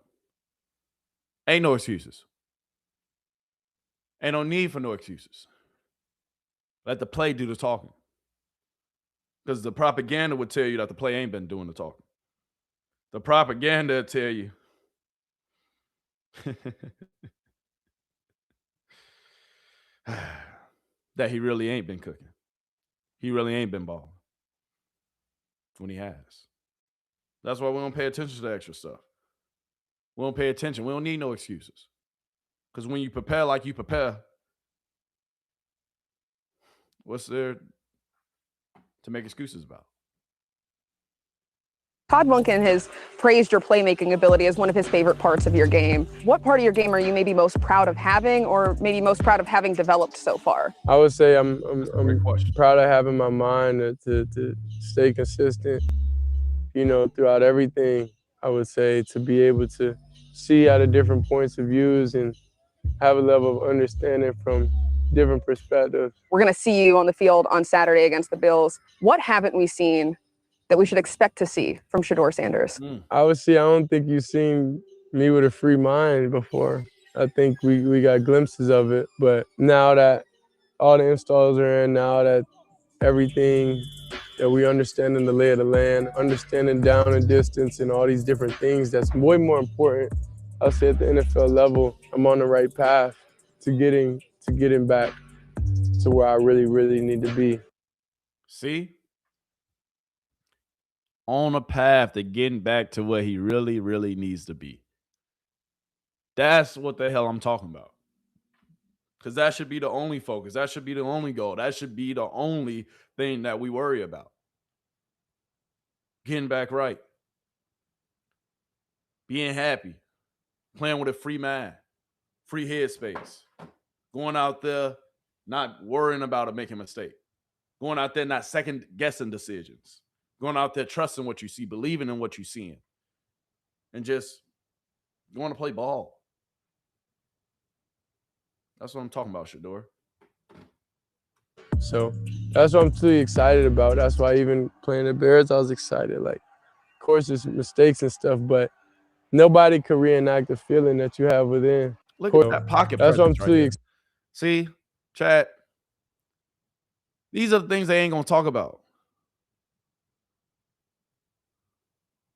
Ain't no excuses. Ain't no need for no excuses. Let the play do the talking. Because the propaganda would tell you that the play ain't been doing the talking. The propaganda will tell you that he really ain't been cooking. He really ain't been balling. When he has. That's why we don't pay attention to the extra stuff. We don't pay attention. We don't need no excuses. Because when you prepare like you prepare, what's there to make excuses about? Todd Monken has praised your playmaking ability as one of his favorite parts of your game. What part of your game are you maybe most proud of having, or maybe most proud of having developed so far? I would say I'm proud of having my mind to stay consistent, you know, throughout everything. I would say to be able to see out of different points of views and have a level of understanding from different perspectives. We're going to see you on the field on Saturday against the Bills. What haven't we seen that we should expect to see from Shedeur Sanders? I would say I don't think you've seen me with a free mind before. I think we got glimpses of it, but now that all the installs are in, now that everything that we understand in the lay of the land, understanding down and distance and all these different things, that's way more important. I'll say at the NFL level, I'm on the right path to getting back to where I really, really need to be. See? On a path to getting back to where he really, really needs to be. That's what the hell I'm talking about. Because that should be the only focus. That should be the only goal. That should be the only thing that we worry about. Getting back right. Being happy. Playing with a free mind. Free headspace. Going out there, not worrying about making a mistake. Going out there, not second-guessing decisions. Going out there, trusting what you see, believing in what you're seeing. And just going to play ball. That's what I'm talking about, Shedeur. So that's what I'm truly excited about. That's why even playing the Bears, I was excited. Like, of course, there's mistakes and stuff, but nobody could reenact the feeling that you have within. Look at that pocket. That's what I'm truly excited. See, chat. These are the things they ain't going to talk about.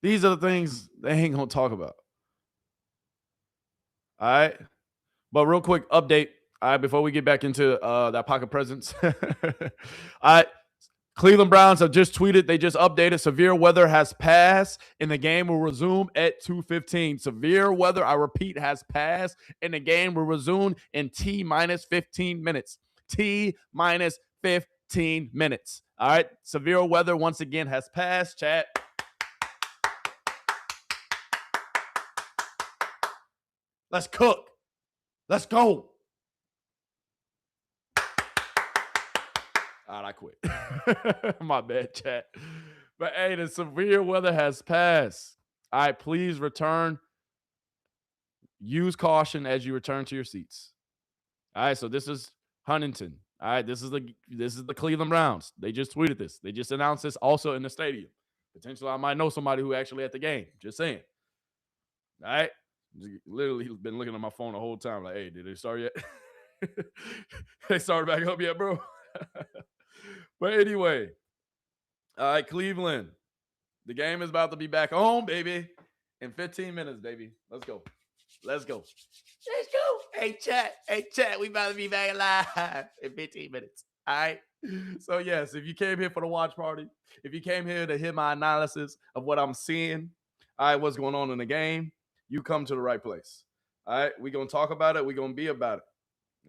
These are the things they ain't going to talk about. All right. But real quick update. All right. Before we get back into that pocket presence. All right. Cleveland Browns have just tweeted. They just updated. Severe weather has passed and the game will resume at 2:15. Severe weather, I repeat, has passed and the game will resume in T-minus 15 minutes. T-minus 15 minutes. All right. Severe weather once again has passed. Chat. Let's cook. Let's go. All right, I quit. My bad, chat. But hey, the severe weather has passed. All right, please return. Use caution as you return to your seats. All right, so this is Huntington. All right, this is the Cleveland Browns. They just tweeted this. They just announced this also in the stadium. Potentially, I might know somebody who actually at the game. Just saying. All right. Literally been looking at my phone the whole time like, hey, did they start yet? They started back up yet, bro? But anyway, all right, Cleveland. The game is about to be back on, baby. In 15 minutes, baby. Let's go. Let's go. Let's go. Hey, chat. We about to be back alive in 15 minutes. All right. So, yes, if you came here for the watch party, if you came here to hear my analysis of what I'm seeing, all right, what's going on in the game, you come to the right place. All right, we're going to talk about it. We're going to be about it.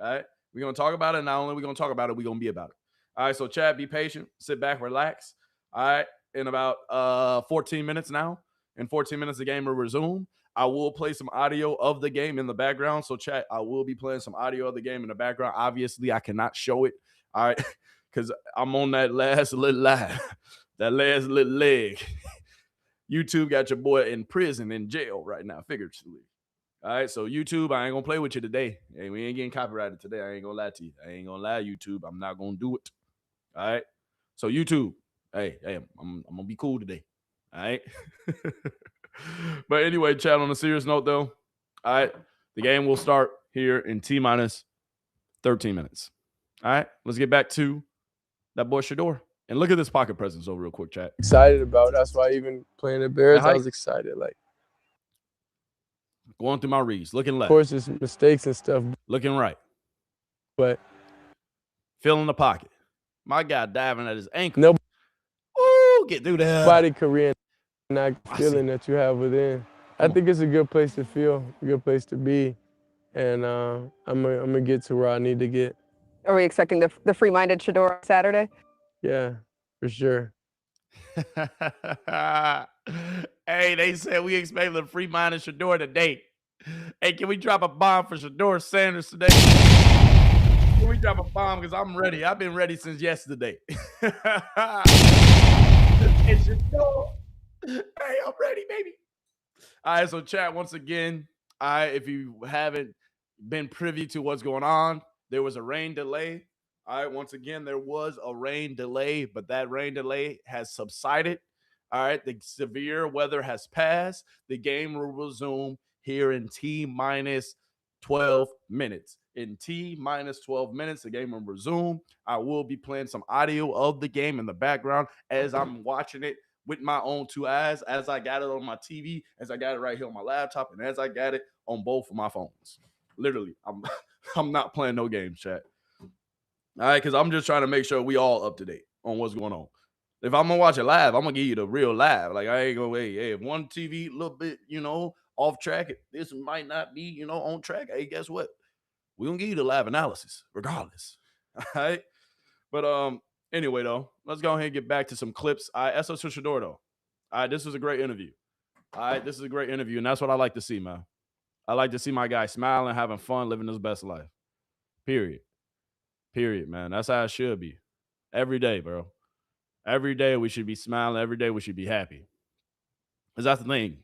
All right, we're going to talk about it. Not only we're going to talk about it, we're going to be about it. All right, so Chad, be patient. Sit back, relax. All right, in about 14 minutes now. In 14 minutes, the game will resume. I will play some audio of the game in the background. So, chat, I will be playing some audio of the game in the background. Obviously, I cannot show it, all right, because I'm on that last little line, that last little leg. YouTube got your boy in prison, in jail right now, figuratively. All right, so YouTube, I ain't going to play with you today. Hey, we ain't getting copyrighted today. I ain't going to lie to you. I ain't going to lie, YouTube. I'm not going to do it. All right, so YouTube, hey, I'm going to be cool today. All right. But anyway, chat, on a serious note, though, all right, the game will start here in T-minus 13 minutes. All right, let's get back to that boy Shedeur. And look at this pocket presence, though, real quick, chat. Excited about. That's why even playing the Bears, I was excited. Like, going through my reads, looking left. Of course, there's mistakes and stuff. Looking right. But filling the pocket. My guy diving at his ankle. Nope. Ooh, get through that. Body Korean. That feeling that you have within. I think it's a good place to feel, a good place to be, and I'm gonna get to where I need to get. Are we expecting the free-minded Shedeur on Saturday? Yeah, for sure. Hey, they said we expect the free-minded Shedeur today. Hey, can we drop a bomb for Shedeur Sanders today? Can we drop a bomb? Because I'm ready. I've been ready since yesterday. It's Shedeur. Hey, I'm ready, baby. All right, so chat, once again, if you haven't been privy to what's going on, there was a rain delay. All right, once again, there was a rain delay, but that rain delay has subsided. All right, the severe weather has passed. The game will resume here in T-minus 12 minutes. In T-minus 12 minutes, the game will resume. I will be playing some audio of the game in the background as I'm watching it with my own two eyes, as I got it on my TV, as I got it right here on my laptop, and as I got it on both of my phones. Literally, I'm not playing no games, chat. All right, because I'm just trying to make sure we all up to date on what's going on. If I'm gonna watch it live, I'm gonna give you the real live. Like, I ain't gonna wait. Hey, if one TV a little bit, off track, this might not be, on track. Hey, guess what? We're gonna give you the live analysis, regardless. All right. But anyway, though, let's go ahead and get back to some clips. All right, SO to Shedeur, though. All right, this was a great interview. All right, this is a great interview, and that's what I like to see, man. I like to see my guy smiling, having fun, living his best life. Period. Period, man. That's how it should be. Every day, bro. Every day we should be smiling. Every day we should be happy. Because that's the thing.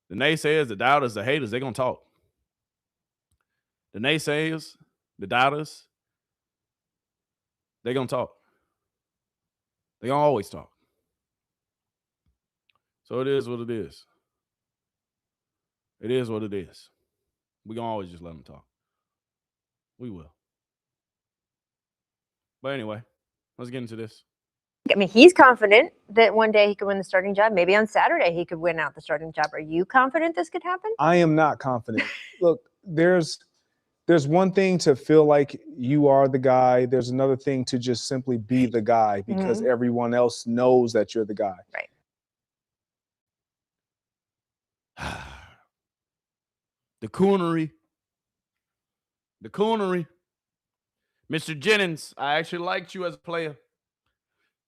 The naysayers, the doubters, the haters, they're going to talk. The naysayers, the doubters, they're going to talk. They're going to always talk. So it is what it is. It is what it is. We're going to always just let them talk. We will. But anyway, let's get into this. I mean, he's confident that one day he could win the starting job. Maybe on Saturday he could win out the starting job. Are you confident this could happen? I am not confident. Look, there's one thing to feel like you are the guy. There's another thing to just simply be the guy because everyone else knows that you're the guy. Right. The coonery. Mr. Jennings, I actually liked you as a player.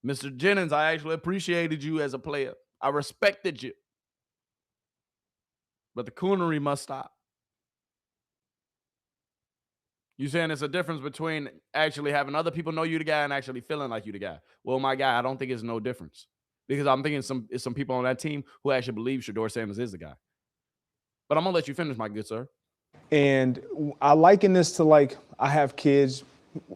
Mr. Jennings, I actually appreciated you as a player. I respected you. But the coonery must stop. You saying it's a difference between actually having other people know you the guy and actually feeling like you the guy. Well, my guy, I don't think it's no difference. Because I'm thinking it's some people on that team who actually believe Shedeur Sanders is the guy. But I'm going to let you finish, my good sir. And I liken this to, like, I have kids.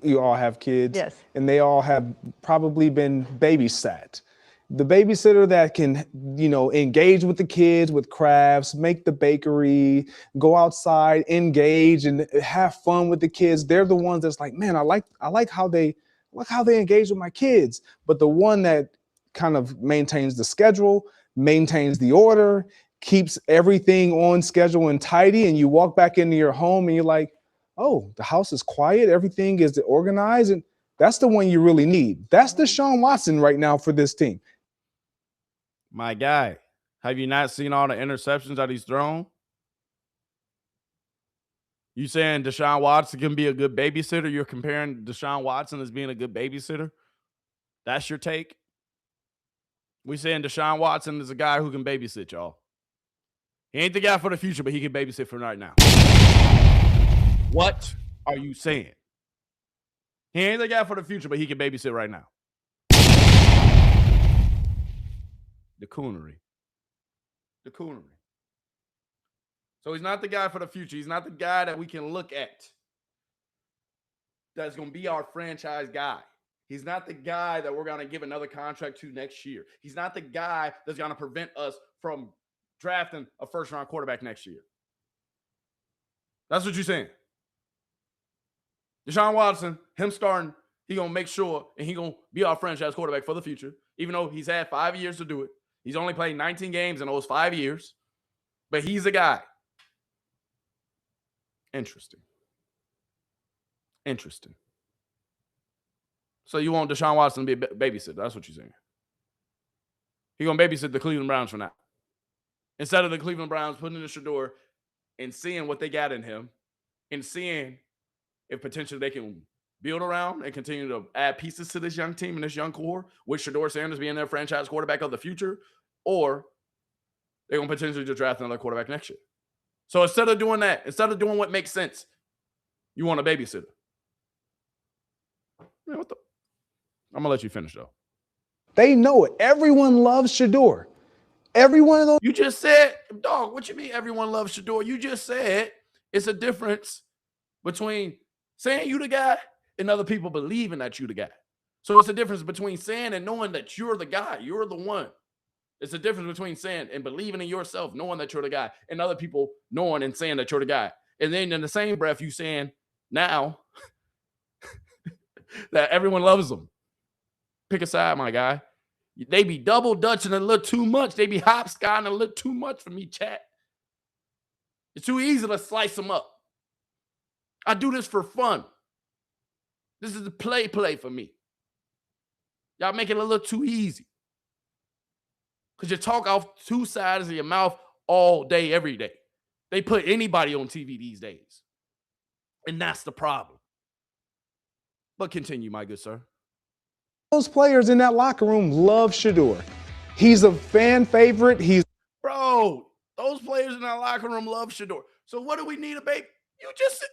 You all have kids. Yes. And they all have probably been babysat. The babysitter that can, engage with the kids with crafts, make the bakery, go outside, engage, and have fun with the kids. They're the ones that's like, man, I like how they engage with my kids. But the one that kind of maintains the schedule, maintains the order, keeps everything on schedule and tidy, and you walk back into your home and you're like, oh, the house is quiet, everything is organized, and that's the one you really need. That's Deshaun Watson right now for this team. My guy, Have you not seen all the interceptions that he's thrown? You saying Deshaun Watson can be a good babysitter? You're comparing Deshaun Watson as being a good babysitter? That's your take? We saying Deshaun Watson is a guy who can babysit, y'all. He ain't the guy for the future, but he can babysit for right now. What are you saying? He ain't the guy for the future, but he can babysit right now. The coonery. The coonery. So he's not the guy for the future. He's not the guy that we can look at that's going to be our franchise guy. He's not the guy that we're going to give another contract to next year. He's not the guy that's going to prevent us from drafting a first-round quarterback next year. That's what you're saying. Deshaun Watson, him starting, he going to make sure, and he going to be our franchise quarterback for the future, even though he's had 5 years to do it. He's only played 19 games in those 5 years, but he's a guy. Interesting. Interesting. So you want Deshaun Watson to be a babysitter. That's what you're saying. He's going to babysit the Cleveland Browns for now. Instead of the Cleveland Browns putting in the Shedeur and seeing what they got in him and seeing if potentially they can build around and continue to add pieces to this young team and this young core, with Shedeur Sanders being their franchise quarterback of the future, or they're going to potentially just draft another quarterback next year. So instead of doing that, instead of doing what makes sense, you want a babysitter. Man, what the? I'm going to let you finish, though. They know it. Everyone loves Shedeur. Every one of those. You just said, dog, what you mean everyone loves Shedeur? You just said it's a difference between saying you the guy and other people believing that you the guy. So it's a difference between saying and knowing that you're the guy. You're the one. It's a difference between saying and believing in yourself, knowing that you're the guy, and other people knowing and saying that you're the guy. And then in the same breath, you saying now that everyone loves them. Pick a side, my guy. They be double dutching a little too much. They be hopscotching a little too much for me, chat. It's too easy to slice them up. I do this for fun. This is the play for me. Y'all make it a little too easy. Because you talk off two sides of your mouth all day, every day. They put anybody on TV these days. And that's the problem. But continue, my good sir. Those players in that locker room love Shedeur. He's a fan favorite. Bro, those players in that locker room love Shedeur. So what do we need a baby? You just said.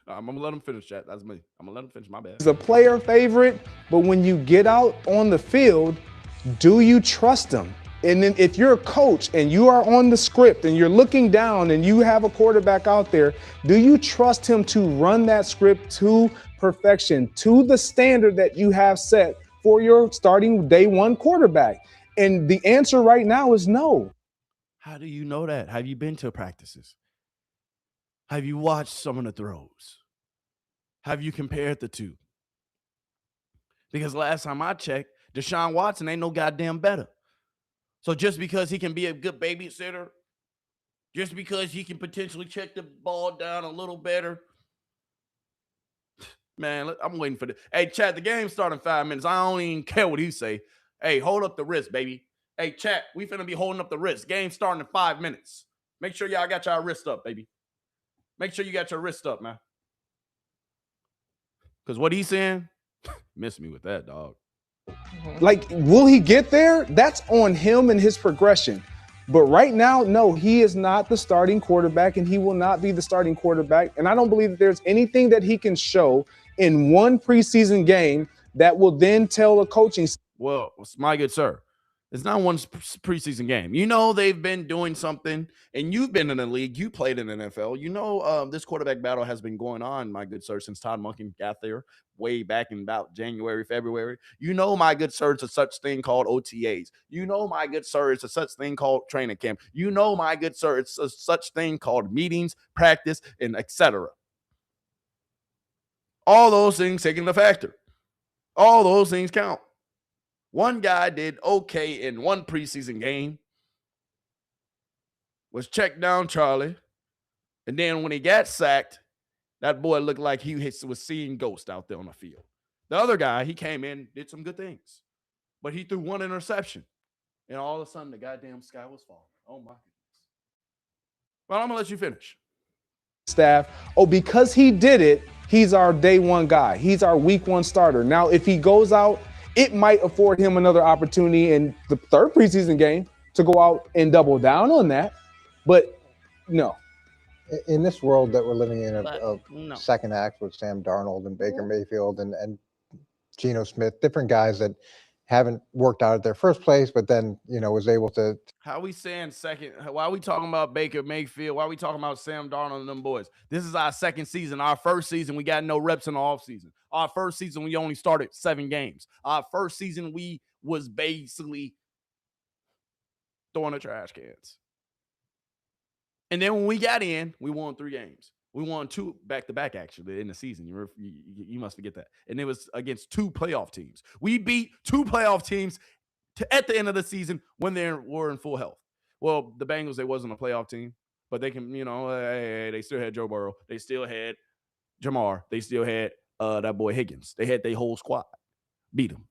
I'm going to let him finish, chat. That's me. I'm going to let him finish. My bad. He's a player favorite, but when you get out on the field, do you trust him? And then if you're a coach and you are on the script and you're looking down and you have a quarterback out there, do you trust him to run that script to perfection, to the standard that you have set for your starting day one quarterback? And the answer right now is no. How do you know that? Have you been to practices? Have you watched some of the throws? Have you compared the two? Because last time I checked, Deshaun Watson ain't no goddamn better. So just because he can be a good babysitter, just because he can potentially check the ball down a little better, man, I'm waiting for this. Hey, chat, the game's starting in 5 minutes. I don't even care what he say. Hey, hold up the wrist, baby. Hey, chat, we finna be holding up the wrist. Game starting in 5 minutes. Make sure y'all got y'all wrist up, baby. Make sure you got your wrist up, man. Because what he's saying, miss me with that, dog. Like, will he get there? That's on him and his progression. But right now, no, he is not the starting quarterback, and he will not be the starting quarterback. And I don't believe that there's anything that he can show in one preseason game that will then tell a coaching. Well, my good sir, it's not one preseason game. You know they've been doing something, and you've been in the league. You played in the NFL. You know this quarterback battle has been going on, my good sir, since Todd Monken got there way back in about January, February. You know, my good sir, it's a such thing called OTAs. You know, my good sir, it's a such thing called training camp. You know, my good sir, it's a such thing called meetings, practice, and etc. All those things taking the factor. All those things count. One guy did okay in one preseason game, was checked down Charlie, and then when he got sacked, that boy looked like he was seeing ghosts out there on the field. The other guy, he came in, did some good things. but he threw one interception. And all of a sudden, the goddamn sky was falling. Oh, my goodness. Well, I'm going to let you finish. Staff, because he did it, he's our day one guy. He's our week one starter. Now, if he goes out, it might afford him another opportunity in the third preseason game to go out and double down on that. But no. In this world that we're living in of second acts with Sam Darnold and Baker Mayfield and Geno Smith, different guys that haven't worked out at their first place, but then, was able to. How we saying second? Why are we talking about Baker Mayfield? Why are we talking about Sam Darnold and them boys? This is our second season. Our first season, we got no reps in the offseason. Our first season, we only started 7 games. Our first season, we was basically throwing the trash cans. And then when we got in, we won 3 games. We won 2 back-to-back, actually, in the season. You must forget that. And it was against 2 playoff teams. We beat 2 playoff teams at the end of the season when they were in full health. Well, the Bengals, they wasn't a playoff team, but they can, they still had Joe Burrow. They still had Jamar. They still had that boy Higgins. They had their whole squad. Beat them.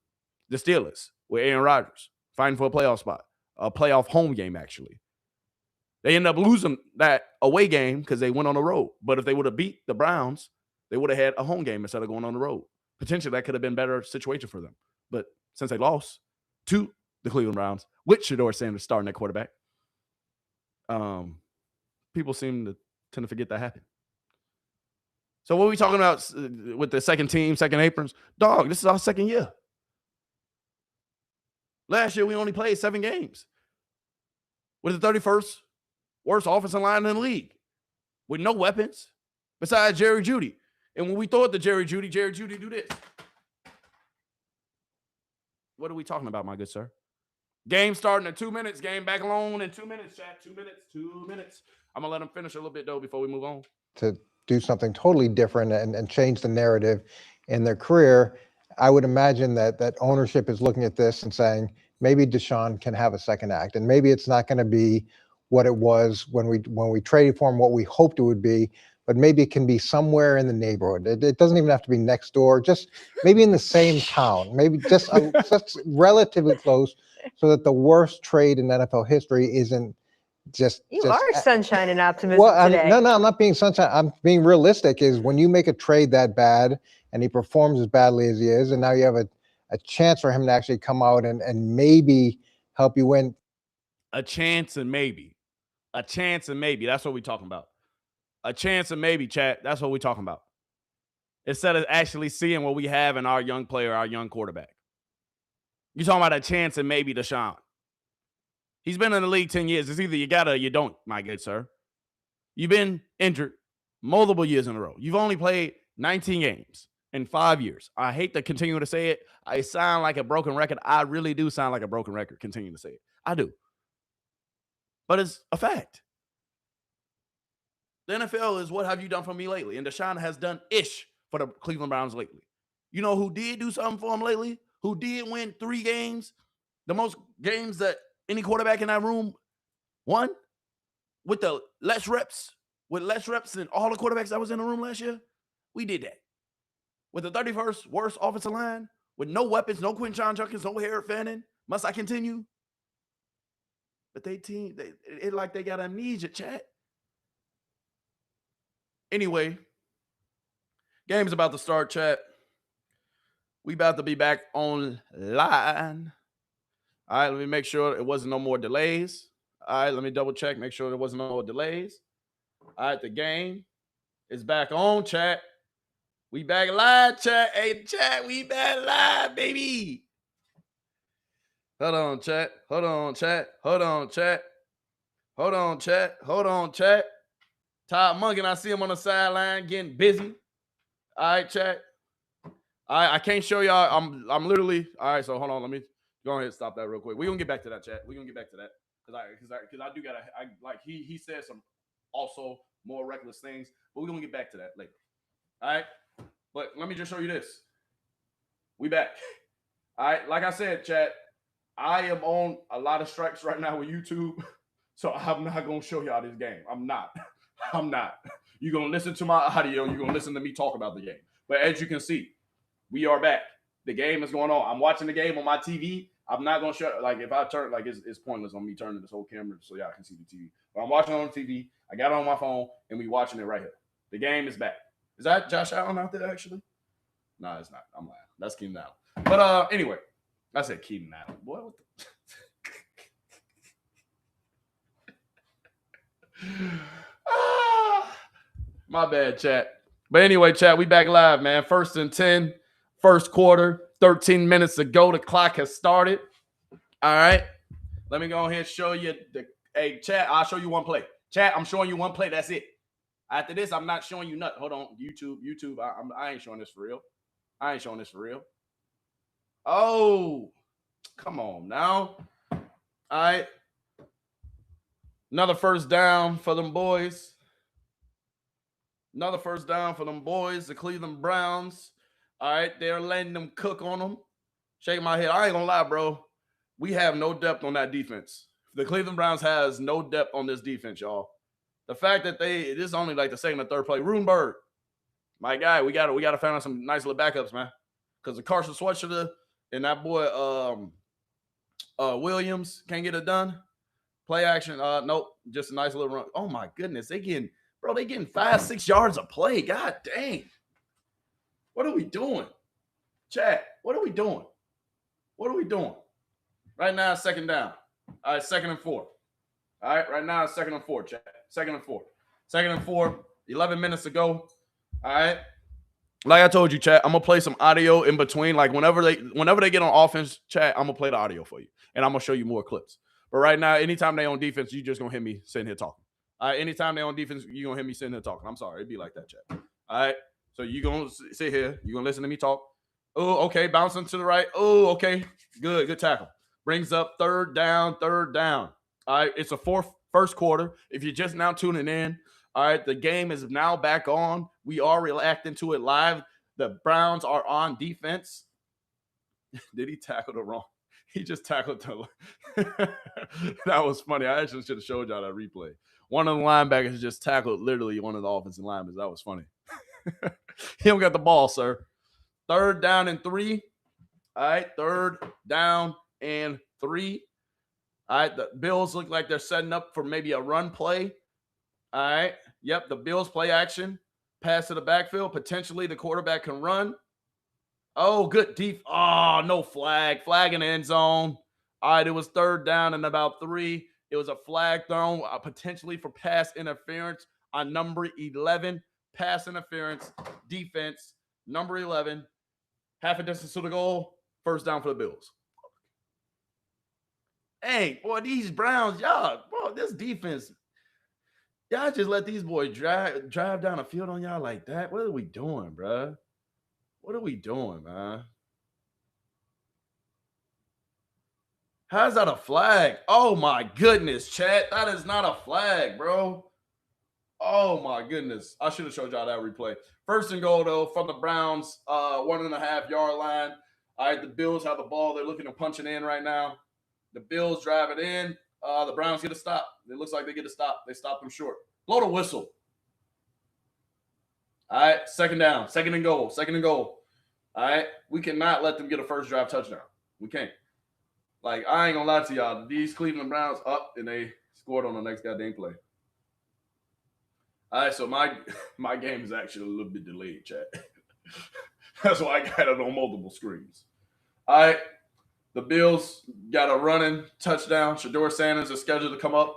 The Steelers with Aaron Rodgers fighting for a playoff spot, a playoff home game, actually. They ended up losing that away game because they went on the road. But if they would have beat the Browns, they would have had a home game instead of going on the road. Potentially, that could have been a better situation for them. But since they lost to the Cleveland Browns with Shedeur Sanders starting at quarterback, people tend to forget that happened. So what are we talking about with the second team, second aprons? Dog, this is our second year. Last year, we only played 7 games. With the 31st worst offensive line in the league with no weapons besides Jerry Jeudy. And when we throw it to Jerry Jeudy do this. What are we talking about, my good sir? Game starting in 2 minutes. Game back alone in 2 minutes, chat. 2 minutes. 2 minutes. I'm going to let him finish a little bit, though, before we move on. To do something totally different and change the narrative in their career, I would imagine that ownership is looking at this and saying, maybe Deshaun can have a second act. And maybe it's not going to be what it was when we traded for him, what we hoped it would be, but maybe it can be somewhere in the neighborhood. It doesn't even have to be next door, just maybe in the same town, maybe just relatively close, so that the worst trade in NFL history isn't just. You are sunshine and optimism today. No, I'm not being sunshine. I'm being realistic. Is when you make a trade that bad and he performs as badly as he is, and now you have a chance for him to actually come out and maybe help you win. A chance and maybe. A chance and maybe. That's what we're talking about. A chance and maybe, chat. That's what we're talking about. Instead of actually seeing what we have in our young player, our young quarterback. You're talking about a chance and maybe Deshaun. He's been in the league 10 years. It's either you got it or you don't, my good sir. You've been injured multiple years in a row. You've only played 19 games in 5 years. I hate to continue to say it. I sound like a broken record. I really do sound like a broken record continuing to say it. I do. But it's a fact. The NFL is what have you done for me lately? And Deshaun has done ish for the Cleveland Browns lately. You know who did do something for him lately? Who did win 3 games? The most games that any quarterback in that room won? With less reps than all the quarterbacks that was in the room last year? We did that. With the 31st worst offensive line, with no weapons, no Quinton Junkins, no Harold Fannin. Must I continue? But it like they got amnesia, chat. Anyway, game's about to start, chat. We about to be back online. All right, let me make sure it wasn't no more delays. All right, let me double check, make sure there wasn't no more delays. All right, the game is back on, chat. We back live, chat. Hey, chat, we back live, baby. Hold on, chat. Hold on, chat. Hold on, chat. Hold on, chat. Hold on, chat. Todd Mungan, I see him on the sideline getting busy. All right, chat. All right, I can't show y'all. I'm literally. All right, so hold on. Let me go ahead and stop that real quick. We're gonna get back to that, chat. We're gonna get back to that. Because I do gotta he said some also more reckless things, but we're gonna get back to that later. All right. But let me just show you this. We back. All right, like I said, chat. I am on a lot of strikes right now with YouTube, so I'm not going to show y'all this game. I'm not. You're going to listen to my audio. You're going to listen to me talk about the game. But as you can see, we are back. The game is going on. I'm watching the game on my TV. I'm not gonna show like if I turn like it's pointless on me turning this whole camera so y'all can see the TV. But I'm watching on TV. I got it on my phone and we watching it right here. The game is back. Is that Josh Allen out there actually? No, it's not. I'm lying. That's Keenan Allen. But anyway, I said Keenan Allen. Boy, what the my bad, chat. But anyway, chat, we back live, man. 1st and 10, first quarter, 13 minutes to go. The clock has started. All right. Let me go ahead and show you hey, chat, I'll show you one play. Chat, I'm showing you one play. That's it. After this, I'm not showing you nothing. Hold on. YouTube. I ain't showing this for real. I ain't showing this for real. Oh, come on now. All right. Another first down for them boys. Another first down for them boys, the Cleveland Browns. All right, they're letting them cook on them. Shaking my head. I ain't gonna lie, bro. We have no depth on that defense. The Cleveland Browns has no depth on this defense, y'all. The fact that this is only like the second or third play. Rudenberg, my guy, we gotta find out some nice little backups, man. Because the Carson Schwarzenegger and that boy Williams can't get it done. Play action. Nope, just a nice little run. Oh my goodness, they getting 5-6 yards a play. God dang. What are we doing? Chat, what are we doing? What are we doing? Right now, second down. All right, 2nd and 4. All right, right now, 2nd and 4, chat. 2nd and 4. 2nd and 4, 11 minutes to go. All right. Like I told you, chat, I'm going to play some audio in between. Like whenever they get on offense, chat, I'm going to play the audio for you. And I'm going to show you more clips. But right now, anytime they on defense, you just going to hear me sitting here talking. All right, anytime they on defense, you're going to hear me sitting here talking. I'm sorry. It'd be like that, chat. All right, so you're going to sit here. You're going to listen to me talk. Oh, okay, bouncing to the right. Oh, okay, good tackle. Brings up third down. All right, it's a first quarter. If you're just now tuning in, all right, the game is now back on. We are reacting to it live. The Browns are on defense. Did he tackle the wrong? He just tackled the that was funny. I actually should have showed y'all that replay. One of the linebackers just tackled literally one of the offensive linemen. That was funny. He don't got the ball, sir. 3rd down and 3. All right, 3rd down and 3. All right, the Bills look like they're setting up for maybe a run play. All right, yep, the Bills play action. Pass to the backfield. Potentially the quarterback can run. Oh, good deep. Oh, no flag. Flag in the end zone. All right, it was 3rd down and about 3. It was a flag thrown potentially for pass interference on number 11. Pass interference, defense, number 11. Half a distance to the goal. 1st down for the Bills. Hey, boy, these Browns, y'all, bro, this defense, y'all just let these boys drive down the field on y'all like that. What are we doing, bro? What are we doing, man? How's that a flag? Oh, my goodness, chat. That is not a flag, bro. Oh, my goodness. I should have showed y'all that replay. 1st and goal, though, from the Browns, 1.5-yard line. All right, the Bills have the ball. They're looking to punch it in right now. The Bills drive it in. The Browns get a stop. It looks like they get a stop. They stop them short. Blow the whistle. All right, 2nd down. 2nd and goal. 2nd and goal. All right, we cannot let them get a first drive touchdown. We can't. Like, I ain't going to lie to y'all. These Cleveland Browns up, and they scored on the next goddamn play. All right, so my game is actually a little bit delayed, chat. That's why I got it on multiple screens. All right, the Bills got a running touchdown. Shedeur Sanders is scheduled to come up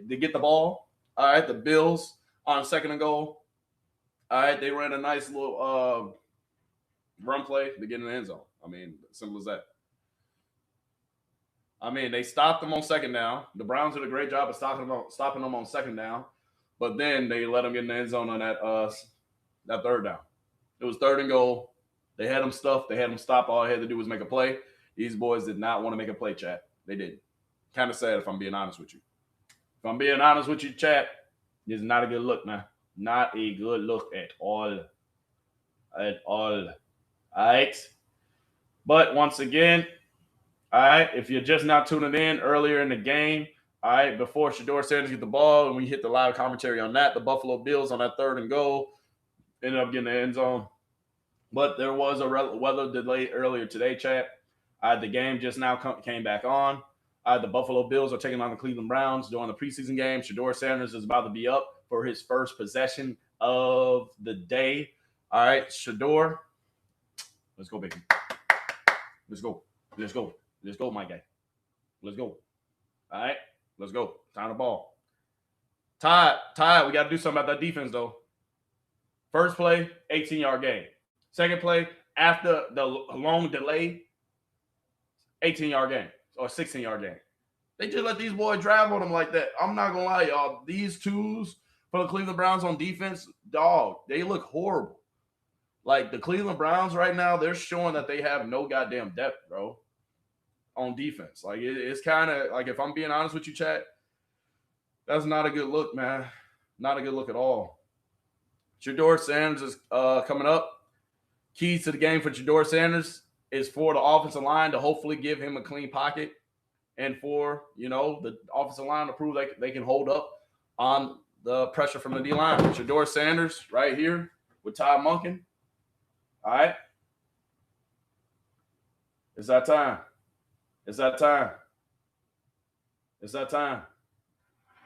to get the ball. All right, the Bills on 2nd and goal. All right, they ran a nice little run play to get in the end zone. I mean, simple as that. I mean, they stopped them on 2nd down. The Browns did a great job of stopping them on 2nd down. But then they let them get in the end zone on that 3rd down. It was 3rd and goal. They had them stuffed. They had them stop. All they had to do was make a play. These boys did not want to make a play, chat. They didn't. Kind of sad if I'm being honest with you. If I'm being honest with you, chat, this is not a good look, man. Not a good look at all. At all. All right. But once again, all right, if you're just not tuning in earlier in the game, all right, before Shedeur Sanders get the ball and we hit the live commentary on that, the Buffalo Bills on that 3rd and goal ended up getting the end zone. But there was a weather delay earlier today, chat. The game just now came back on. The Buffalo Bills are taking on the Cleveland Browns during the preseason game. Shedeur Sanders is about to be up for his first possession of the day. All right, Shedeur. Let's go, baby. Let's go. Let's go. Let's go, my guy. Let's go. All right, let's go. Time to ball. Todd, we got to do something about that defense, though. First play, 18-yard gain. Second play, after the long delay, 18-yard gain or 16-yard gain. They just let these boys drive on them like that. I'm not going to lie, y'all. These twos for the Cleveland Browns on defense, dog, they look horrible. Like, the Cleveland Browns right now, they're showing that they have no goddamn depth, bro, on defense. Like, it's kind of, like, if I'm being honest with you, chat, that's not a good look, man. Not a good look at all. Shedeur Sanders is coming up. Keys to the game for Shedeur Sanders is for the offensive line to hopefully give him a clean pocket and for, the offensive line to prove they can hold up on the pressure from the D-line. Shedeur Sanders right here with Ty Monken. All right. It's that time. It's that time. It's that time.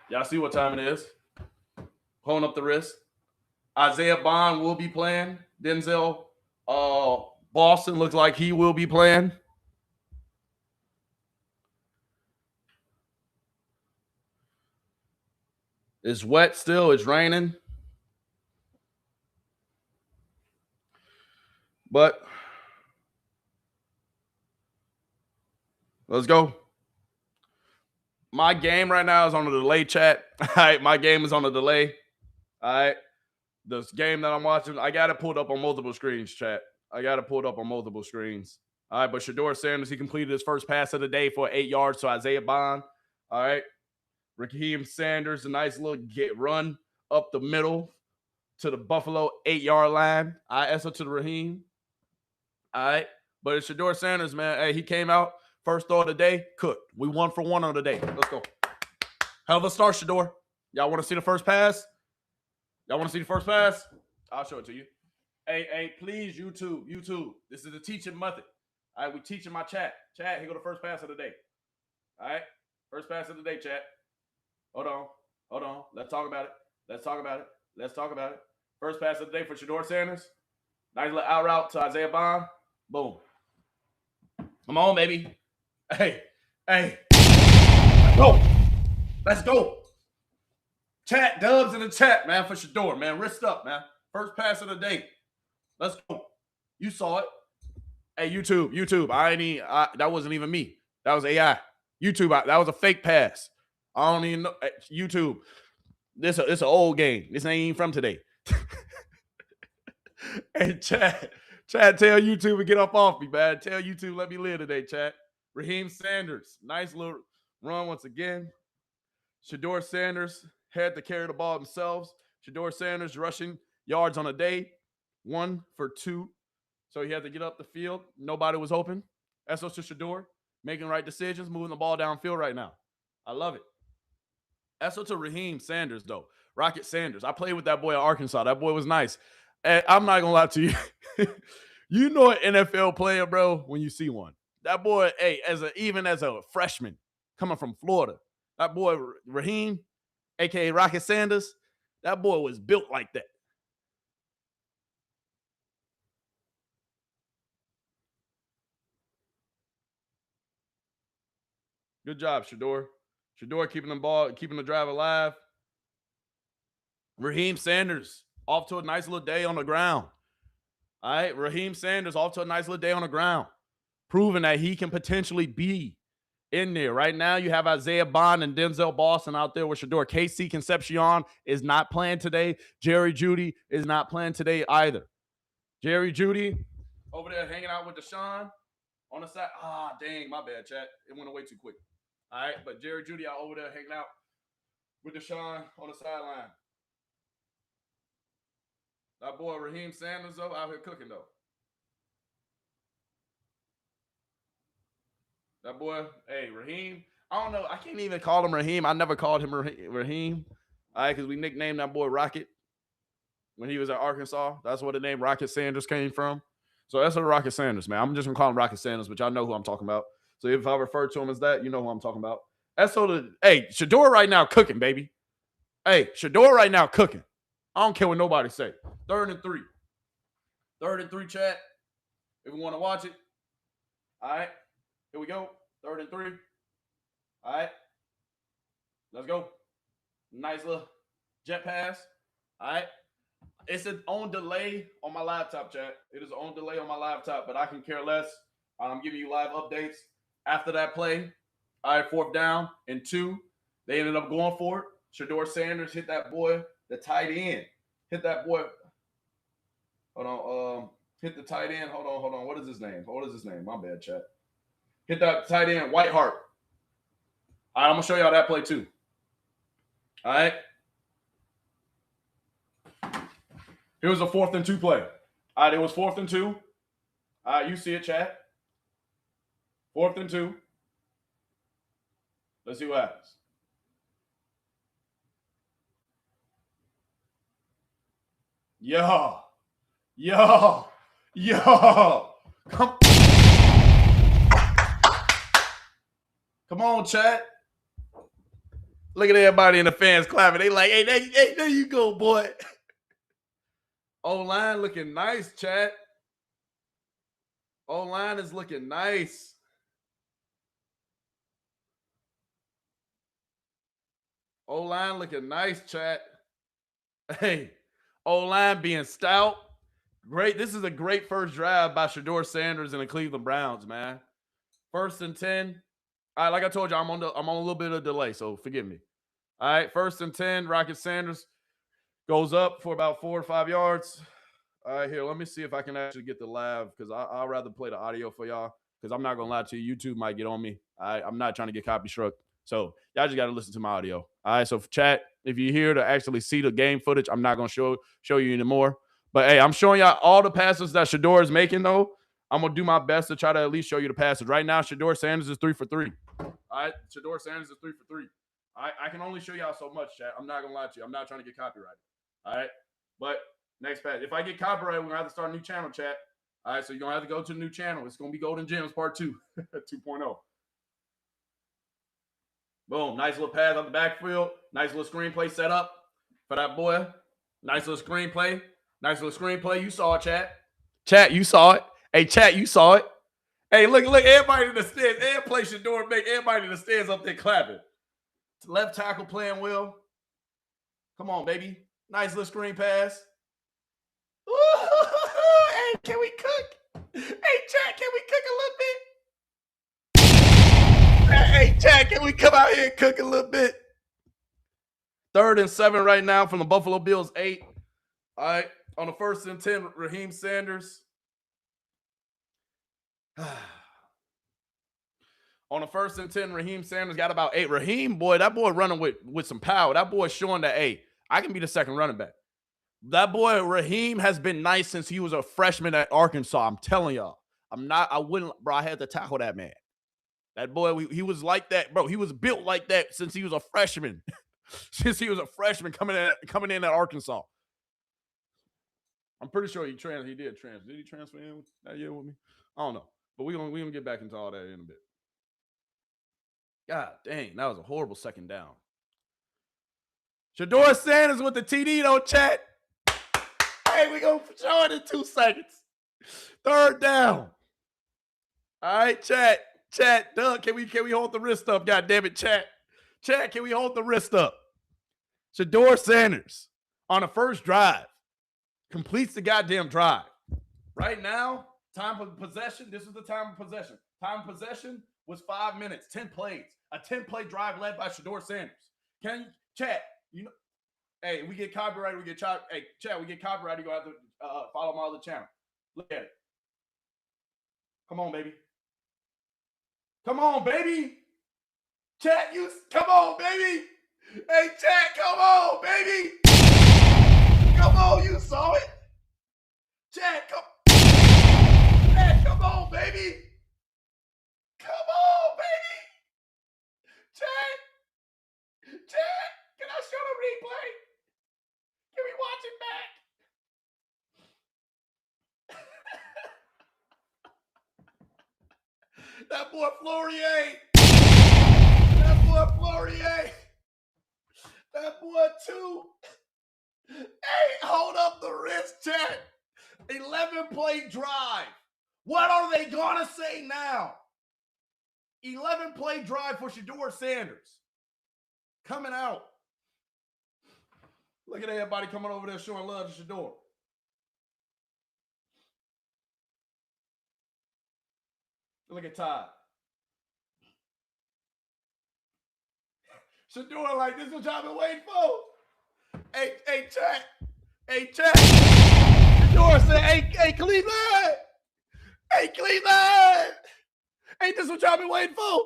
Y'all see what time it is. Holding up the wrist. Isaiah Bond will be playing. Denzel Boston looks like he will be playing. It's wet still. It's raining. But let's go. My game right now is on a delay, chat. All right, my game is on a delay. All right. This game that I'm watching, I got it pulled up on multiple screens, chat. I got it pulled up on multiple screens. All right, but Shedeur Sanders, he completed his first pass of the day for 8 yards to Isaiah Bond. All right. Raheem Sanders, a nice little run up the middle to the Buffalo 8-yard line. I answer to the Raheem. All right. But it's Shedeur Sanders, man. Hey, he came out, first throw of the day, cooked. We 1 for 1 on the day. Let's go. Hell of a start, Shedeur. Y'all want to see the first pass? Y'all want to see the first pass? I'll show it to you. Hey, please, YouTube. This is a teaching method. All right, we teaching my chat. Chat, here go the first pass of the day. All right, first pass of the day, chat. Hold on. Let's talk about it. First pass of the day for Shedeur Sanders. Nice little out route to Isaiah Bond. Boom. Come on, baby. Hey. Let's go. Chat, dubs in the chat, man, for Shedeur, man. Wrist up, man. First pass of the day. Let's go. You saw it. Hey, YouTube. That wasn't even me. That was AI. YouTube, that was a fake pass. I don't even know. YouTube. This an old game. This ain't even from today. Hey, chat, tell YouTube to get up off me, man. Tell YouTube let me live today, chat. Raheem Sanders. Nice little run once again. Shedeur Sanders had to carry the ball themselves. Shedeur Sanders rushing yards on a day. 1 for 2. So he had to get up the field. Nobody was open. SO to Shedeur. Making right decisions, moving the ball downfield right now. I love it. SO to Raheem Sanders, though. Rocket Sanders. I played with that boy at Arkansas. That boy was nice. And I'm not going to lie to you. You know an NFL player, bro, when you see one. That boy, hey, even as a freshman coming from Florida, that boy Raheem, a.k.a. Rocket Sanders, that boy was built like that. Good job, Shedeur. Shedeur keeping the drive alive. Raheem Sanders off to a nice little day on the ground. All right, Raheem Sanders off to a nice little day on the ground, proving that he can potentially be in there. Right now, you have Isaiah Bond and Denzel Boston out there with Shedeur. KC Concepcion is not playing today. Jerry Jeudy is not playing today either. Jerry Jeudy over there hanging out with Deshaun on the side. Ah, dang, my bad, chat. It went away too quick. All right, but Jerry Jeudy out over there hanging out with Deshaun on the sideline. That boy Raheem Sanders, though, out here cooking, though. That boy, hey, Raheem. I don't know. I can't even call him Raheem. I never called him Raheem. All right, because we nicknamed that boy Rocket when he was at Arkansas. That's where the name Rocket Sanders came from. So that's a Rocket Sanders, man. I'm just gonna call him Rocket Sanders, but y'all know who I'm talking about. So if I refer to him as that, you know who I'm talking about. Hey, Shedeur right now cooking, baby. Hey, Shedeur right now cooking. I don't care what nobody say. 3rd and 3. 3rd and 3, chat. If we want to watch it. All right. Here we go. 3rd and 3. All right. Let's go. Nice little jet pass. All right. It's on delay on my laptop, chat. It is on delay on my laptop, but I can care less. I'm giving you live updates. After that play, all right, 4th down and 2. They ended up going for it. Shedeur Sanders hit that boy, the tight end. Hit that boy. Hold on. Hit the tight end. Hold on. What is his name? My bad, chat. Hit that tight end, Whiteheart. All right, I'm going to show y'all that play too. All right. Here was a 4th and 2 play. All right, it was 4th and 2. All right, you see it, chat. 4th and 2. Let's see what happens. Yo. Come on, chat. Look at everybody in the fans clapping. They like, hey, there you go, boy. O-line looking nice, chat. O-line is looking nice. O-line looking nice, chat. Hey, O-line being stout. Great. This is a great first drive by Shedeur Sanders and the Cleveland Browns, man. 1st and 10. All right, like I told you, I'm on a little bit of delay, so forgive me. All right, 1st and 10. Rocket Sanders goes up for about 4 or 5 yards. All right, here, let me see if I can actually get the live because I'd rather play the audio for y'all because I'm not going to lie to you. YouTube might get on me. I'm not trying to get copy struck. So y'all just got to listen to my audio. All right, so for chat, if you're here to actually see the game footage, I'm not going to show you anymore. But, hey, I'm showing y'all all the passes that Shedeur is making, though. I'm going to do my best to try to at least show you the passes. Right now, Shedeur Sanders is 3 for 3. All right, Shedeur Sanders is 3 for 3. I can only show y'all so much, chat. I'm not going to lie to you. I'm not trying to get copyrighted. All right, but next pass. If I get copyrighted, we're going to have to start a new channel, chat. All right, so you're going to have to go to a new channel. It's going to be Golden Gems Part 2, 2.0. Boom. Nice little pass on the backfield. Nice little screenplay set up for that boy. Nice little screenplay. You saw it, chat. Chat, you saw it. Hey, chat, you saw it. Hey, look, everybody in the stands. Every play Shedeur make everybody in the stands up there clapping. Left tackle playing well. Come on, baby. Nice little screen pass. Ooh, hey, can we cook? Hey, chat, can we cook a little bit? Hey, chat, can we come out here and cook a little bit? 3rd and 7 right now from the Buffalo Bills 8. All right, on the 1st and 10, Raheem Sanders. On the 1st and 10, Raheem Sanders got about 8. Raheem, boy, that boy running with some power. That boy showing that, hey, I can be the second running back. That boy, Raheem, has been nice since he was a freshman at Arkansas. I'm telling y'all. I had to tackle that man. That boy, he was like that, bro. He was built like that since he was a freshman. coming in at Arkansas. I'm pretty sure he did transfer. Did he transfer in that year with me? I don't know. But we're gonna get back into all that in a bit. God dang, that was a horrible 2nd down. Shedeur Sanders with the TD, though, chat. Hey, we're going to show it in 2 seconds. 3rd down. All right, chat. Doug, can we hold the wrist up? God damn it, chat. Chat, can we hold the wrist up? Shedeur Sanders on the 1st drive completes the goddamn drive. Right now, time of possession. This is the time of possession. Time of possession was 5 minutes, 10 plays. A 10-play drive led by Shedeur Sanders. Chat, you know, hey, we get copyrighted, we get hey, chat, we get copyrighted, you're going to have to follow my other channel. Look at it. Come on, baby. Come on, baby. Chat, come on, baby. Hey, chat, come on, baby. Come on, you saw it. Chat, come on, baby. Come on, baby. Chat, can I show the replay? Can we watch it back? That boy Flourier. That boy Flourier. That boy too. Hey, hold up the wrist, chat. 11-play drive. What are they gonna say now? 11-play drive for Shedeur Sanders. Coming out. Look at everybody coming over there showing love to Shedeur. Look at Todd. Shedeur like, this is what y'all been waiting for. Hey, chat. Hey, chat. Shedeur said, hey, Cleveland. Hey, Cleveland. Ain't this what y'all been waiting for?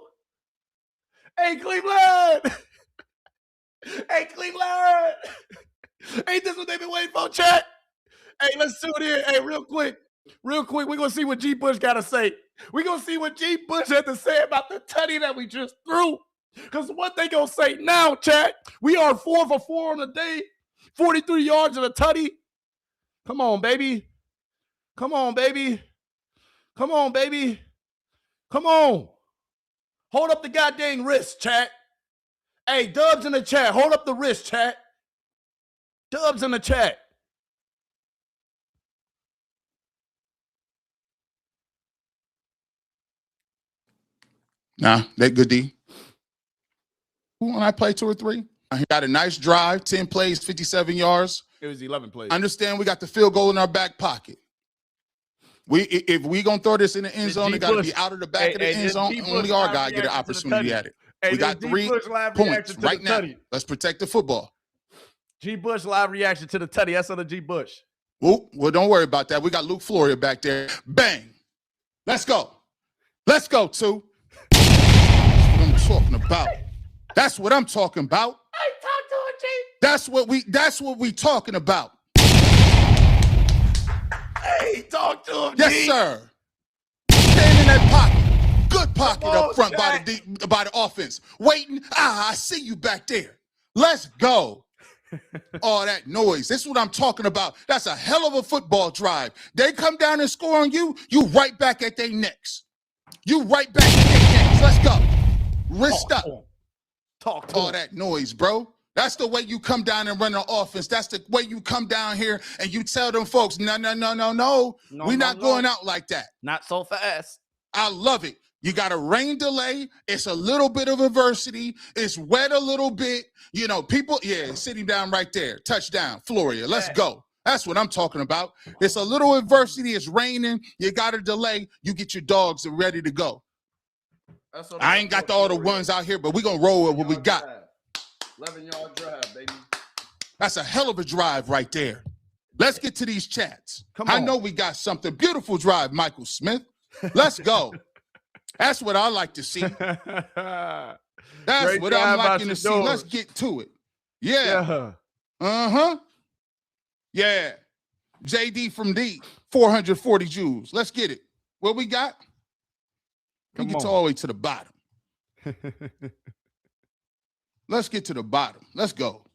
Hey, Cleveland. Hey, Cleveland. Ain't this what they been waiting for, chat? Hey, let's tune in. Hey, real quick. We're going to see what G. Bush got to say. We're going to see what G. Bush had to say about the tutty that we just threw. Because what they going to say now, chat, we are 4 for 4 on the day, 43 yards of a tutty. Come on, baby. Come on, baby. Come on, baby. Come on. Hold up the goddamn wrist, chat. Hey, Dubs in the chat. Hold up the wrist, chat. Dubs in the chat. Nah, that good D. Who when I play 2 or 3? He got a nice drive, 10 plays, 57 yards. It was 11 plays. Understand we got the field goal in our back pocket. If we gonna throw this in the end zone, it got to be out of the back of the end zone. Only our guy get an opportunity at it. We got 3 points right now. Let's protect the football. G. Bush live reaction to the tutty. That's on the G. Bush. Well, don't worry about that. We got Luke Floria back there. Bang. Let's go. Let's go, 2. That's what I'm talking about. That's what I'm talking about. Hey, talk to him, G. That's what we talking about. Hey, talk to him, yes, G. Sir. Stand in that pocket. Good pocket up front by the offense. Waiting. I see you back there. Let's go. All that noise. This is what I'm talking about. That's a hell of a football drive. They come down and score on you, you right back at their necks. You right back at their necks. Let's go. Wrist up. Talk to all that noise, bro. That's the way you come down and run an offense. That's the way you come down here and you tell them folks, no. We're not going out like that. Not so fast. I love it. You got a rain delay. It's a little bit of adversity. It's wet a little bit. You know, people, sitting down right there. Touchdown, Floria. Let's go. That's what I'm talking about. It's a little adversity. It's raining. You got a delay. You get your dogs ready to go. I ain't got all the ones out here, but we're going to roll with what we got. 11-yard drive, baby. That's a hell of a drive right there. Let's get to these chats. Come on. I know we got something. Beautiful drive, Michael Smith. Let's go. That's what I like to see. That's Great what I'm liking to see. Let's get to it. Yeah. Uh-huh. Yeah. JD from D, 440 Jews. Let's get it. What we got? We get all the way to the bottom. Let's get to the bottom. Let's go.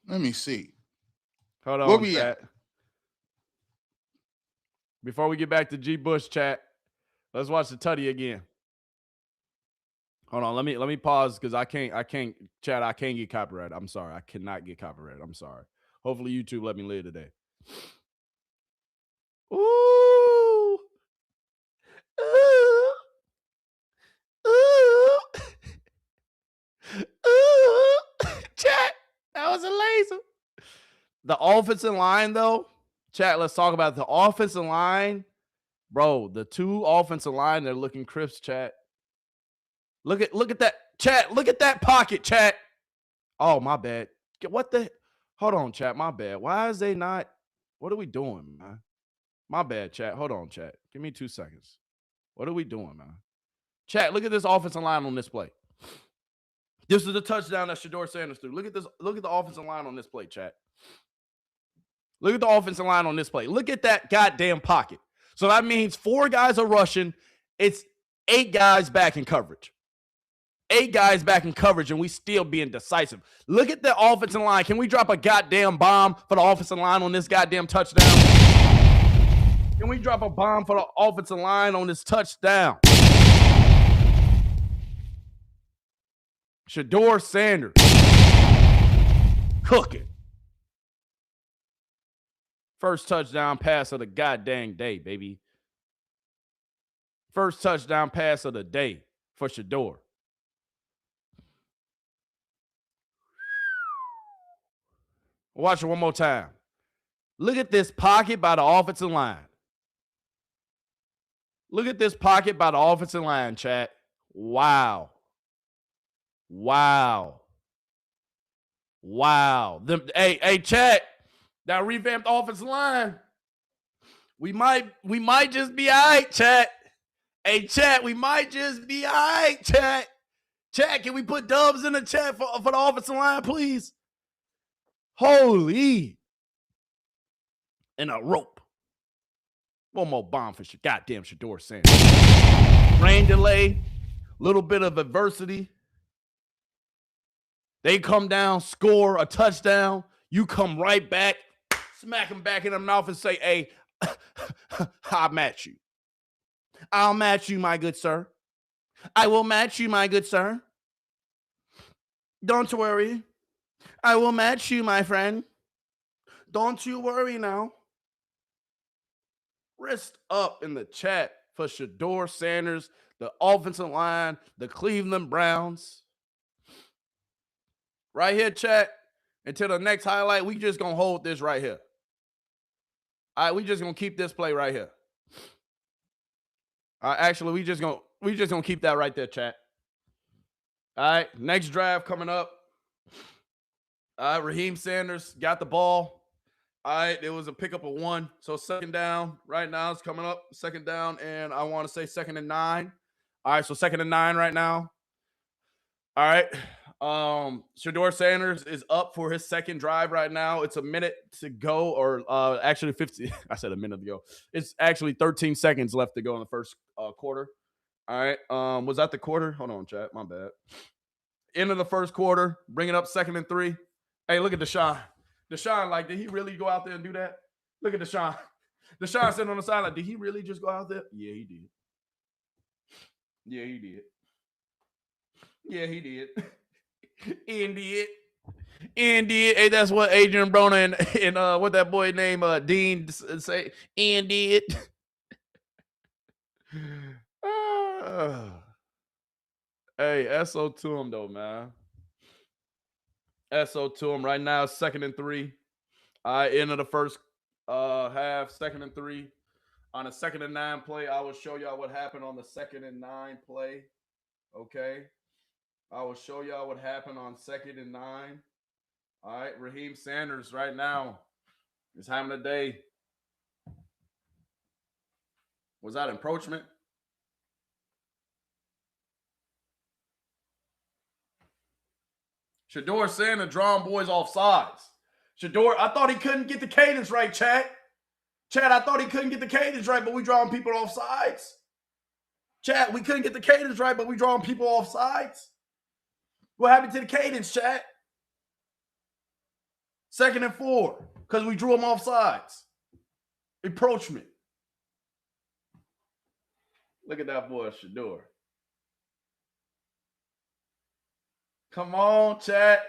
Let me see. Hold on, where we at? Before we get back to G. Bush chat, let's watch the tutty again. Hold on, let me pause because I can't chat. I can't get copyrighted. I'm sorry. I cannot get copyrighted. I'm sorry. Hopefully YouTube let me live today. Ooh. Ooh. Ooh. Ooh. Chat, that was a laser. The offensive line, though, chat, let's talk about the offensive line. Bro, the 2 offensive line, they're looking crisp, chat. Look at that, chat. Look at that pocket, chat. Oh, my bad. What the? Hold on, chat. My bad. Why is they not? What are we doing, man? My bad, chat. Hold on, chat. Give me 2 seconds. What are we doing, man? Chat, look at this offensive line on this play. This is the touchdown that Shedeur Sanders threw. Look at this. Look at the offensive line on this play, chat. Look at the offensive line on this play. Look at that goddamn pocket. So that means 4 guys are rushing. It's 8 guys back in coverage. 8 guys back in coverage, and we still being decisive. Look at the offensive line. Can we drop a goddamn bomb for the offensive line on this goddamn touchdown? Can we drop a bomb for the offensive line on this touchdown? Shedeur Sanders. Cooking. First touchdown pass of the goddamn day, baby. First touchdown pass of the day for Shedeur. Watch it one more time. Look at this pocket by the offensive line. Look at this pocket by the offensive line, chat. Wow. Wow. Wow. Hey, chat. That revamped offensive line. We might just be all right, chat. Hey, chat, we might just be all right, chat. Chat, can we put dubs in the chat for the offensive line, please? Holy. And a rope. One more bomb for goddamn Shedeur Sanders. Rain delay. Little bit of adversity. They come down, score a touchdown. You come right back. Smack him back in the mouth and say, hey, I'll match you. I'll match you, my good sir. I will match you, my good sir. Don't worry. I will match you, my friend. Don't you worry now. Wrist up in the chat for Shedeur Sanders, the offensive line, the Cleveland Browns. Right here, chat. Until the next highlight, we just going to hold this right here. All right, we just going to keep this play right here. Actually, we just going to keep that right there, chat. All right, next drive coming up. All right, Raheem Sanders got the ball. All right, it was a pickup of 1. So second down right now is coming up. Second down, and I want to say 2nd and 9. All right, so 2nd and 9 right now. All right. Shedeur Sanders is up for his second drive right now. It's a minute to go, or actually 50. I said a minute ago. It's actually 13 seconds left to go in the first quarter. All right. Was that the quarter? Hold on, chat. My bad. End of the first quarter. Bring it up 2nd and 3. Hey, look at Deshaun. Deshaun, like, did he really go out there and do that? Look at Deshaun. Deshaun sitting on the sideline. Did he really just go out there? Yeah, he did. Yeah, he did. Yeah, he did. Indeed. Hey, that's what Adrian Broner and what that boy named Dean say. Indeed. Hey, SO to him though, man. SO to him right now. 2nd and 3. End of the first half. 2nd and 3. On a 2nd and 9 play, I will show y'all what happened on the 2nd and 9 play. Okay. I will show y'all what happened on 2nd and 9. All right, Raheem Sanders right now is having a day. Was that encroachment? Shedeur Sanders drawing boys off sides. Shedeur, I thought he couldn't get the cadence right, Chad. Chad, I thought he couldn't get the cadence right, but we drawing people off sides. Chad, we couldn't get the cadence right, but we drawing people off sides. What happened to the cadence, chat? 2nd and 4, because we drew them off sides. Approachment. Look at that boy, Shedeur. Come on, chat.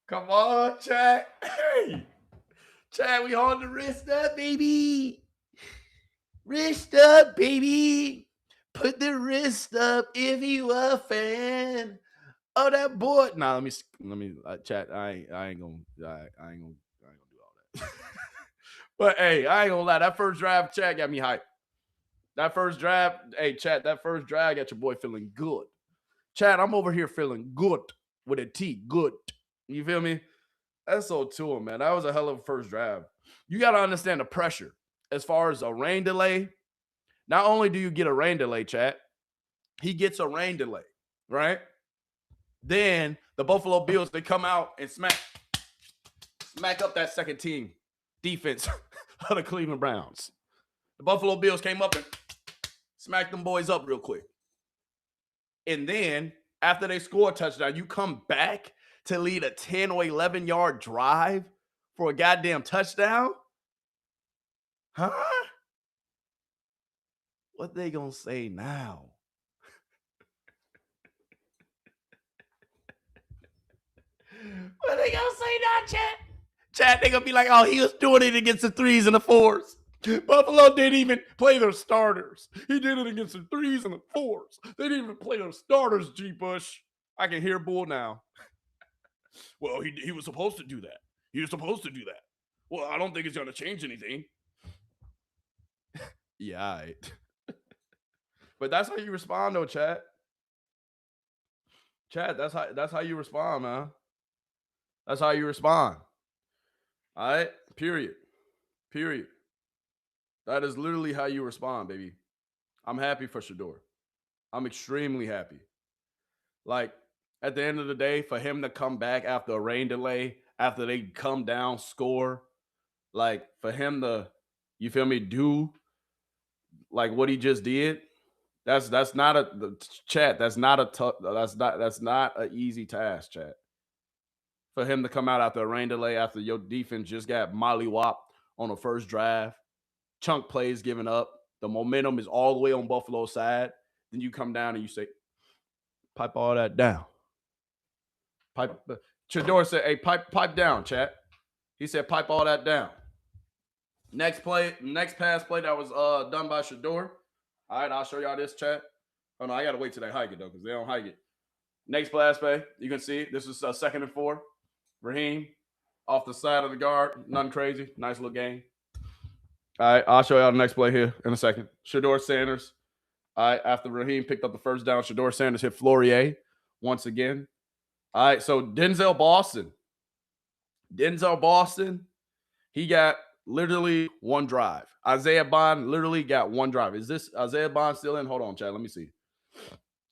Come on, chat. Hey. Chat, we hold the wrist up, baby. Wrist up, baby. Put the wrist up if you a fan. Oh, that boy. Nah, let me chat. I ain't gonna do all that. But hey, I ain't gonna lie. That first drive, chat, got me hyped. That first drive, hey, chat. That first drive got your boy feeling good. Chat, I'm over here feeling good with a T. Good. You feel me? That's so to him, man. That was a hell of a first drive. You got to understand the pressure as far as a rain delay. Not only do you get a rain delay, chat, he gets a rain delay, right? Then the Buffalo Bills, they come out and smack up that second team defense of the Cleveland Browns. The Buffalo Bills came up and smacked them boys up real quick. And then after they score a touchdown, you come back to lead a 10 or 11-yard drive for a goddamn touchdown? Huh? What they gonna say now? What they gonna say now, chat? Chat, they gonna be like, oh, he was doing it against the 3s and the 4s. Buffalo didn't even play their starters. He did it against the 3s and the 4s. They didn't even play their starters, G. Bush. I can hear Bull now. Well, he was supposed to do that. He was supposed to do that. Well, I don't think it's gonna change anything. Yeah, all right. But that's how you respond, though, chat. Chat, that's how you respond, man. That's how you respond. All right? Period. That is literally how you respond, baby. I'm happy for Shedeur. I'm extremely happy. Like, at the end of the day, for him to come back after a rain delay, after they come down, score, like, for him to, you feel me, do, like, what he just did, that's not a chat. That's not an easy task, chat. For him to come out after a rain delay, after your defense just got mollywopped on the first drive, chunk plays given up, the momentum is all the way on Buffalo's side. Then you come down and you say, pipe all that down. Shedeur said, hey, pipe down, chat. He said, pipe all that down. Next pass play that was done by Shedeur. All right, I'll show y'all this, chat. Oh, no, I got to wait till they hike it, though, because they don't hike it. Next pass play, you can see this is 2nd and 4. Raheem off the side of the guard. Nothing crazy. Nice little game. All right, I'll show y'all the next play here in a second. Shedeur Sanders. All right, after Raheem picked up the first down, Shedeur Sanders hit Flourier once again. All right, so Denzel Boston, he got literally one drive. Isaiah Bond literally got one drive. Is this Isaiah Bond still in? Hold on, chat. Let me see.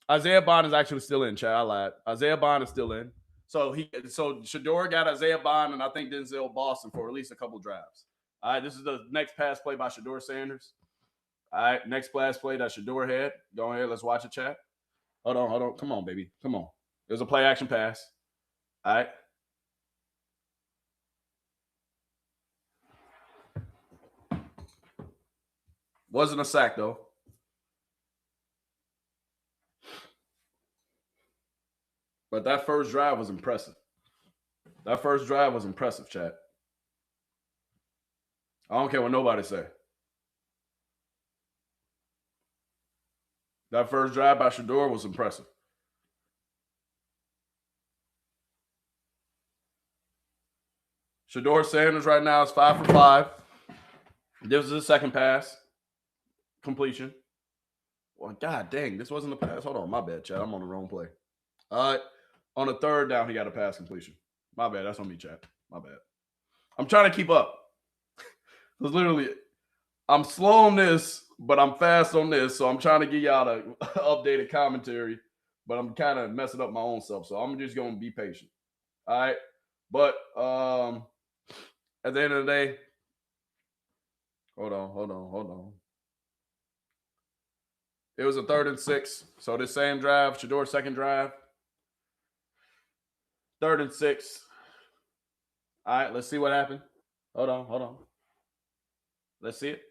Isaiah Bond is actually still in, chat. I lied. Isaiah Bond is still in. So Shedeur got Isaiah Bond and I think Denzel Boston for at least a couple drives. All right, this is the next pass play by Shedeur Sanders. All right, next pass play that Shedeur had. Go ahead, let's watch it, chat. Hold on. Come on, baby. Come on. There's a play action pass. All right. Wasn't a sack, though. But that first drive was impressive. Chat. I don't care what nobody say. That first drive by Shedeur was impressive. Shedeur Sanders right now is 5 for 5. This is his second pass completion. Well, god dang, this wasn't a pass. Hold on, my bad, chat. I'm on the wrong play. All right. On the third down, he got a pass completion. My bad. That's on me, chat. My bad. I'm trying to keep up. Because literally, I'm slow on this, but I'm fast on this. So I'm trying to give y'all the updated commentary, but I'm kind of messing up my own self. So I'm just going to be patient. All right. But at the end of the day, hold on. It was a 3rd and 6. So this same drive, Shedeur's second drive. 3rd and 6. All right, let's see what happened. Hold on. Let's see it.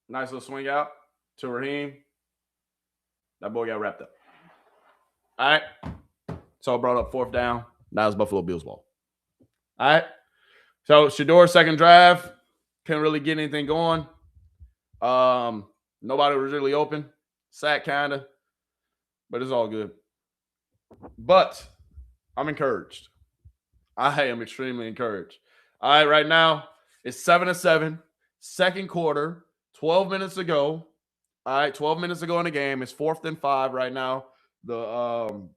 Nice little swing out to Raheem. That boy got wrapped up. All right. So it brought up 4th down. Now it's Buffalo Bills ball. All right. So Shedeur's second drive. Couldn't really get anything going. Nobody was really open. Sack kind of. But it's all good. But I'm encouraged. I am extremely encouraged. All right, right now it's 7-7. Second quarter, 12 minutes ago. All right, 12 minutes ago in the game. It's 4th and 5 right now. The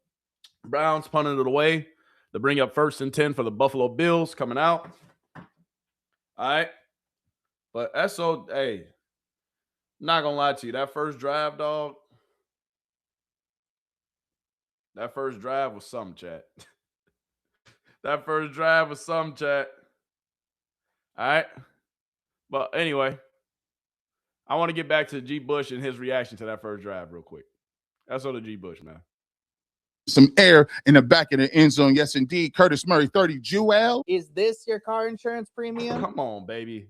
Browns punted it away to bring up 1st and 10 for the Buffalo Bills coming out. All right. But hey, not going to lie to you. That first drive, dog. That first drive was something, chat. That first drive was something, chat. All right. But anyway, I want to get back to G. Bush and his reaction to that first drive real quick. That's all the G. Bush, man. Some air in the back of the end zone. Yes, indeed. Curtis Murray, 30. Jewel. Is this your car insurance premium? Come on, baby.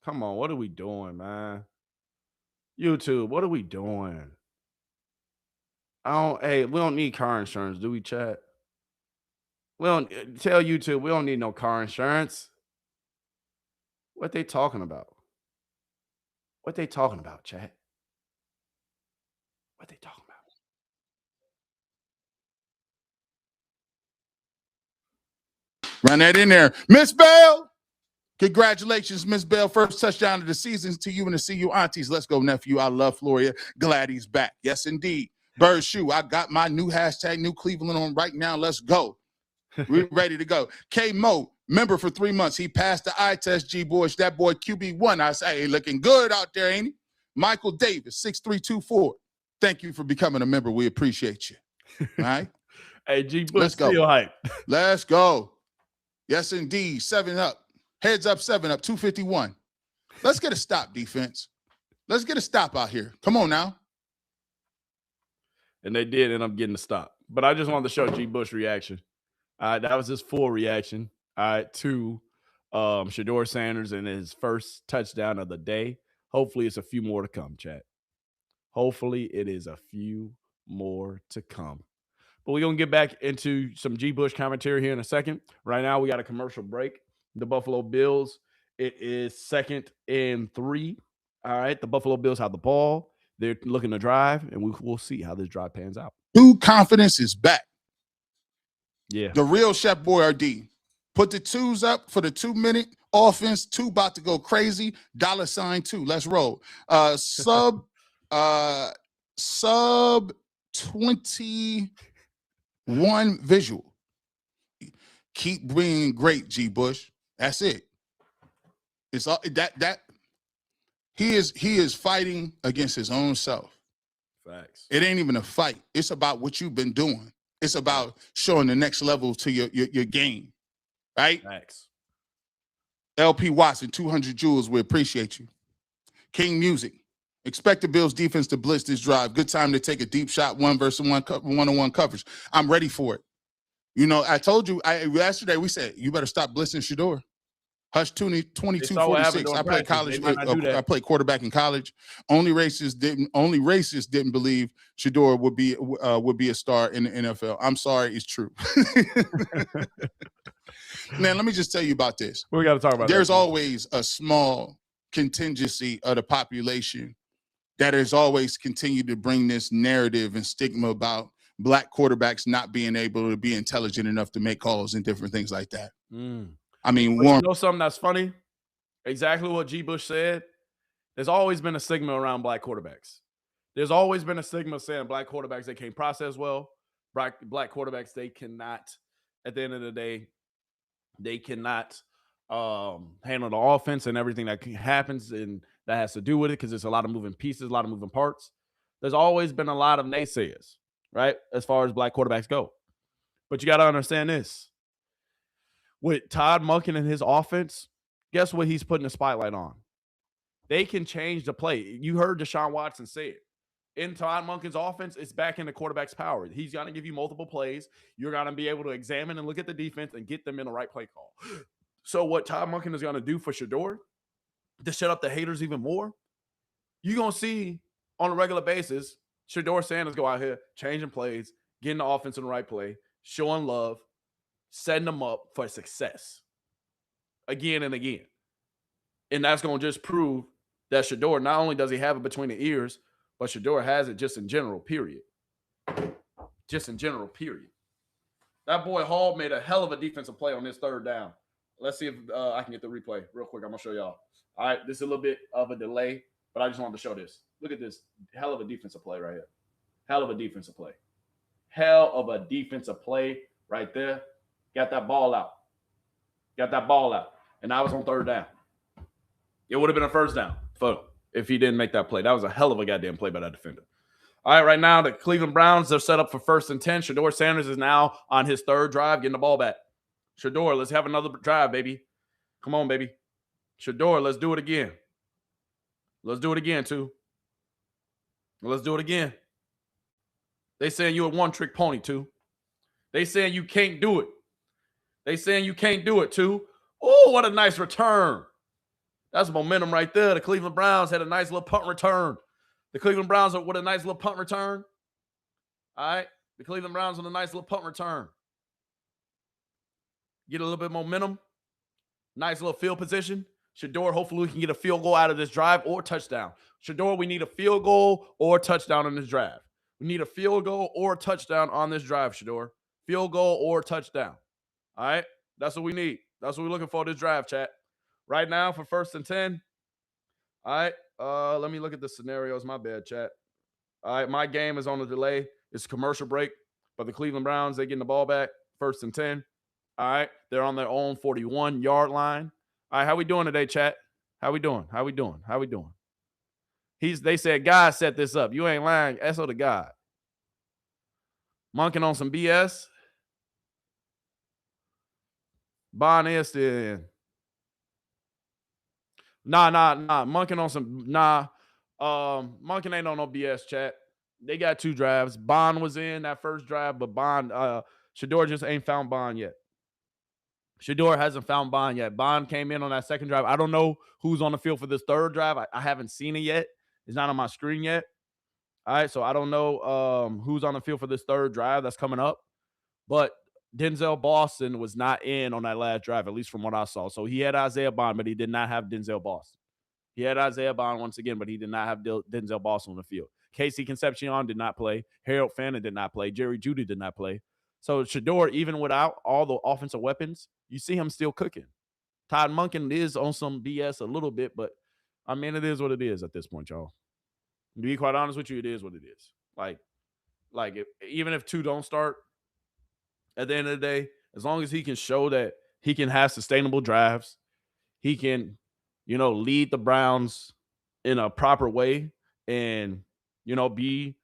Come on, what are we doing, man? YouTube, what are we doing? Hey, we don't need car insurance, do we, chat? We don't tell YouTube we don't need no car insurance. What they talking about? What they talking about, chat? What they talking about? Run that in there. Miss Bell. Congratulations, Miss Bell. First touchdown of the season to you and the CU aunties. Let's go, nephew. I love Floria. Glad he's back. Yes, indeed. Bird Shoe. I got my new hashtag, New Cleveland on right now. Let's go. We're ready to go. K Mo, member for 3 months. He passed the eye test, G Bush. That boy QB1. I say, hey, looking good out there, ain't he? Michael Davis, 6324. Thank you for becoming a member. We appreciate you. All right. Hey, G Bush, let's go. Still hype. Let's go. Yes, indeed. 7 up. Heads up, 7 up, 251. Let's get a stop, defense. Let's get a stop out here. Come on now. And they did end up getting a stop. But I just wanted to show G Bush reaction. That was his full reaction to Shedeur Sanders and his first touchdown of the day. Hopefully it's a few more to come, chat. Hopefully it is a few more to come. But we're going to get back into some G Bush commentary here in a second. Right now we got a commercial break. The Buffalo Bills, it is 2nd and 3. All right, the Buffalo Bills have the ball. They're looking to drive, and we'll see how this drive pans out. Confidence is back. Yeah. The real Chef Boyardee. Put the 2s up for the 2-minute offense. 2 about to go crazy. $2. Let's roll. Sub 21 visual. Keep being great, G Bush. That's it. It's all that he is fighting against his own self. Facts. It ain't even a fight. It's about what you've been doing. It's about showing the next level to your game. Right? Facts. LP Watson, 200 joules. We appreciate you. King Music. Expect the Bills defense to blitz this drive. Good time to take a deep shot, 1-versus-1 coverage. I'm ready for it. You know, I told you yesterday, we said, you better stop blitzing Shedeur. Hush 22-46. I played college. I played quarterback in college. Only racists didn't believe Shedeur would be a star in the NFL. I'm sorry, it's true. Man, let me just tell you about this. We got to talk about There's always a small contingency of the population that has always continued to bring this narrative and stigma about Black quarterbacks not being able to be intelligent enough to make calls and different things like that. I mean, you know something that's funny? Exactly what G. Bush said. There's always been a stigma around Black quarterbacks. There's always been a stigma saying Black quarterbacks, they can't process well. Black quarterbacks, they cannot, at the end of the day, they cannot handle the offense and everything that happens, and that has to do with it because there's a lot of moving pieces, a lot of moving parts. There's always been a lot of naysayers, right, as far as Black quarterbacks go. But you got to understand this. With Todd Monken and his offense, guess what he's putting the spotlight on? They can change the play. You heard Deshaun Watson say it. In Todd Monken's offense, it's back in the quarterback's power. He's going to give you multiple plays. You're going to be able to examine and look at the defense and get them in the right play call. So what Todd Monken is going to do for Shedeur, to shut up the haters even more, you're going to see on a regular basis, Shedeur Sanders go out here, changing plays, getting the offense in the right play, showing love, setting them up for success again and again. And that's going to just prove that Shedeur, not only does he have it between the ears, but Shedeur has it just in general, period. Just in general, period. That boy Hall made a hell of a defensive play on this 3rd down. Let's see if I can get the replay real quick. I'm going to show y'all. All right, this is a little bit of a delay, but I just wanted to show this. Look at this. Hell of a defensive play right here. Hell of a defensive play. Hell of a defensive play right there. Got that ball out. And I was on 3rd down. It would have been a 1st down if he didn't make that play. That was a hell of a goddamn play by that defender. All right, right now, the Cleveland Browns, they're set up for 1st and 10. Shedeur Sanders is now on his 3rd drive, getting the ball back. Shedeur, let's have another drive, baby. Come on, baby. Shedeur, let's do it again. Let's do it again, too. Let's do it again. They saying you a one-trick pony, too. They saying you can't do it. They saying you can't do it, too. Oh, what a nice return. That's momentum right there. The Cleveland Browns had a nice little punt return. The Cleveland Browns with a nice little punt return. All right. The Cleveland Browns with a nice little punt return. Get a little bit of momentum. Nice little field position. Shedeur, hopefully we can get a field goal out of this drive or touchdown. Shedeur, we need a field goal or touchdown on this drive. We need a field goal or touchdown on this drive, Shedeur. Field goal or touchdown. All right? That's what we need. That's what we're looking for this drive, chat. Right now for 1st and 10. All right. Let me look at the scenarios. My bad, chat. All right. My game is on a delay. It's a commercial break. But the Cleveland Browns, they getting the ball back. 1st and 10. All right. They're on their own 41-yard line. All right. How we doing today, chat? How we doing? How we doing? How we doing? They said God set this up. You ain't lying. SO to God. Monking on some BS. Bond is still in. Nah. Monking on some Monking ain't on no BS, chat. They got 2 drives. Bond was in that first drive, but Shedeur just ain't found Bond yet. Shedeur hasn't found Bond yet. Bond came in on that second drive. I don't know who's on the field for this third drive. I haven't seen it yet. It's not on my screen yet. All right, so I don't know who's on the field for this third drive that's coming up. But Denzel Boston was not in on that last drive, at least from what I saw. So he had Isaiah Bond, but he did not have Denzel Boston. He had Isaiah Bond once again, but he did not have Denzel Boston on the field. Casey Concepcion did not play. Harold Fannin did not play. Jerry Jeudy did not play. So Shedeur, even without all the offensive weapons, you see him still cooking. Todd Monken is on some BS a little bit, but, I mean, it is what it is at this point, y'all. To be quite honest with you, it is what it is. Even if 2 don't start, at the end of the day, as long as he can show that he can have sustainable drives, he can, lead the Browns in a proper way and, be,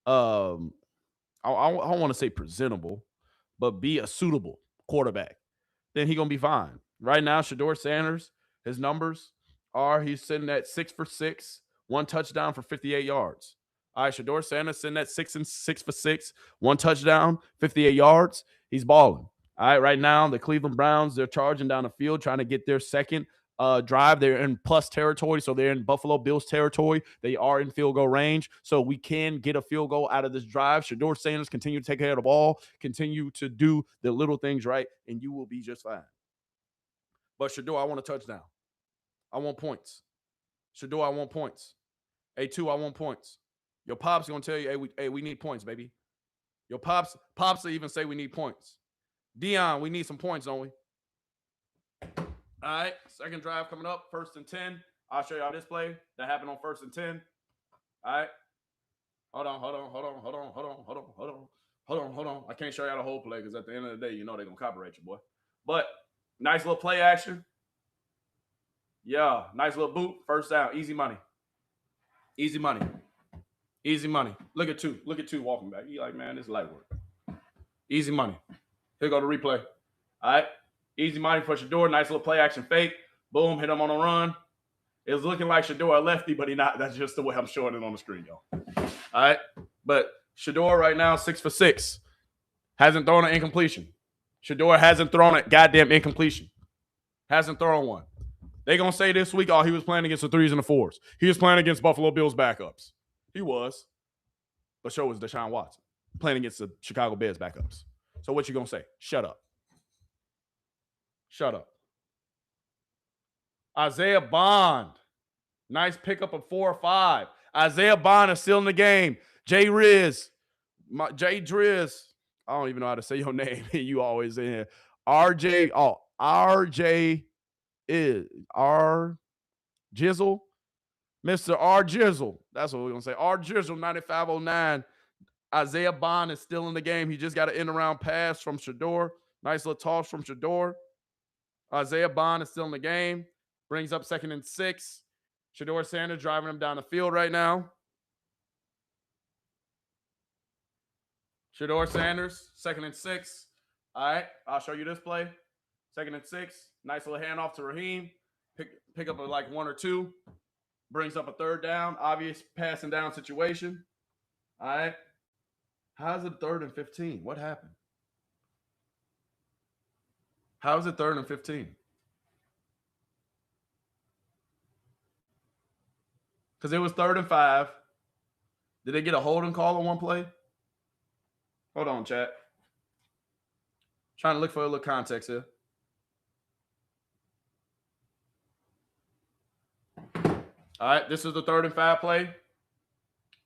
I don't want to say presentable, but be a suitable quarterback, then he's going to be fine. Right now, Shedeur Sanders, his numbers are he's sitting at 6 for 6, 1 touchdown for 58 yards. All right, Shedeur Sanders sitting at 6 for 6, 1 touchdown, 58 yards. He's balling. All right, right now, the Cleveland Browns, they're charging down the field trying to get their second drive. They're in plus territory, so they're in Buffalo Bills territory. They are in field goal range, so we can get a field goal out of this drive. Shedeur Sanders continue to take care of the ball, continue to do the little things right, and you will be just fine. But Shedeur, I want a touchdown. I want points. Shedeur, I want points. A2, I want points. Your pops going to tell you, hey, we need points, baby. Your pops will even say we need points. Dion, we need some points, don't we? All right, second drive coming up, 1st and 10. I'll show y'all this play that happened on 1st and 10. All right. Hold on. I can't show y'all the whole play because at the end of the day, they're going to copyright you, boy. But nice little play action. Yeah, nice little boot. First down. Easy money. Look at two walking back. You like, man, this is light work. Easy money. Here go the replay. All right. Easy money for Shedeur. Nice little play action fake. Boom. Hit him on a run. It was looking like Shedeur a lefty, but he not. That's just the way I'm showing it on the screen, y'all. All right. But Shedeur right now, 6 for 6. Hasn't thrown an incompletion. Shedeur hasn't thrown a goddamn incompletion. Hasn't thrown one. They going to say this week, he was playing against the 3s and the 4s. He was playing against Buffalo Bills backups. He was. But so was Deshaun Watson playing against the Chicago Bears backups. So what you going to say? Shut up. Isaiah Bond. Nice pickup of 4 or 5. Isaiah Bond is still in the game. Jay Driz. I don't even know how to say your name. You always in here. RJ is R Jizzle. Mr. R Jizzle. That's what we're going to say. R Jizzle 9509. Isaiah Bond is still in the game. He just got an end-around pass from Shedeur. Nice little toss from Shedeur. Isaiah Bond is still in the game. Brings up 2nd and 6. Shedeur Sanders driving him down the field right now. Shedeur Sanders, 2nd and 6. All right, I'll show you this play. 2nd and 6. Nice little handoff to Raheem. Pick up like 1 or 2. Brings up a 3rd down. Obvious passing down situation. All right. How's it 3rd and 15? What happened? How is it 3rd and 15? Because it was 3rd and 5. Did they get a holding call on one play? Hold on, chat. Trying to look for a little context here. All right, this is the 3rd and 5 play.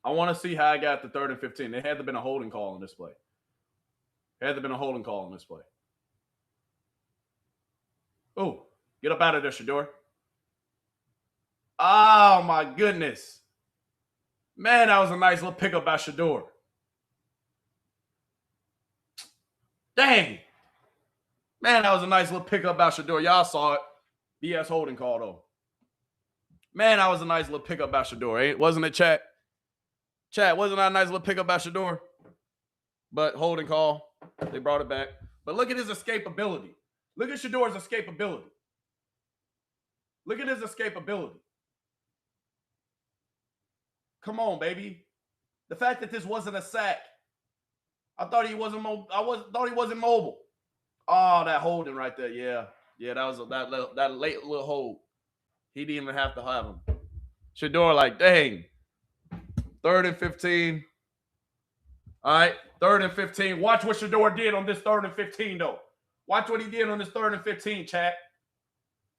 I want to see how I got the 3rd and 15. There had to have been a holding call on this play. There had to have been a holding call on this play. Oh, get up out of there, Shedeur. Oh, my goodness. Man, that was a nice little pickup by Shedeur. Dang. Man, that was a nice little pickup by Shedeur. Y'all saw it. BS holding call, though. Man, that was a nice little pickup by Shedeur. Wasn't it, chat? Chat, wasn't that a nice little pickup by Shedeur? But holding call. They brought it back. But look at his escapability. Look at Shedeur's escapability. Look at his escapability. Come on, baby. The fact that this wasn't a sack. I thought he wasn't thought he wasn't mobile. Oh, that holding right there. Yeah. Yeah, that was that late little hold. He didn't even have to have him. Shedeur like, dang. 3rd and 15. All right, 3rd and 15. Watch what Shedeur did on this 3rd and 15, though. Watch what he did on this 3rd and 15, chat.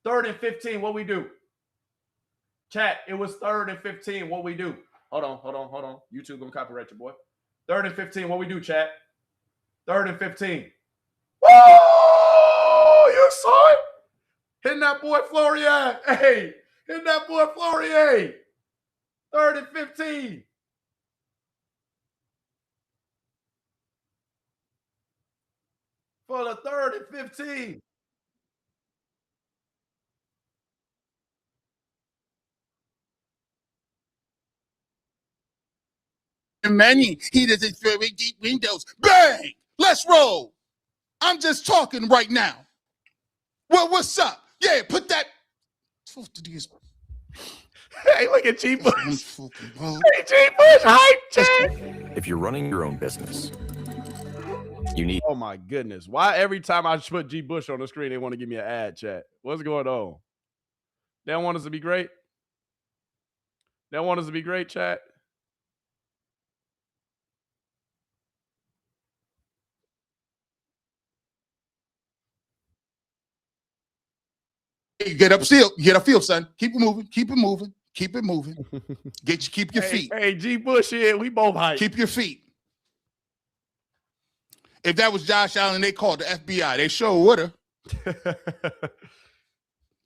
3rd and 15, what we do? Chat, it was 3rd and 15, what we do? Hold on. YouTube gonna copyright your boy. 3rd and 15, what we do, chat? 3rd and 15. Whoa! You saw it? Hitting that boy Flourier. Hey, hitting that boy Flourier. 3rd and 15. For the 3rd and 15. Many heaters in very deep windows. Bang! Let's roll. I'm just talking right now. Well, what's up? Yeah, put that. Hey, look at G Bush. Hey, G Bush, hype, chat. If you're running your own business, you need. Oh my goodness! Why every time I put G Bush on the screen, they want to give me an ad, chat? What's going on? They don't want us to be great. They don't want us to be great, chat. Get upfield, son. Keep it moving. Keep it moving. Keep it moving. Keep your feet. Hey, G Bush here. We both hype. Keep your feet. If that was Josh Allen, they called the FBI. They sure would have.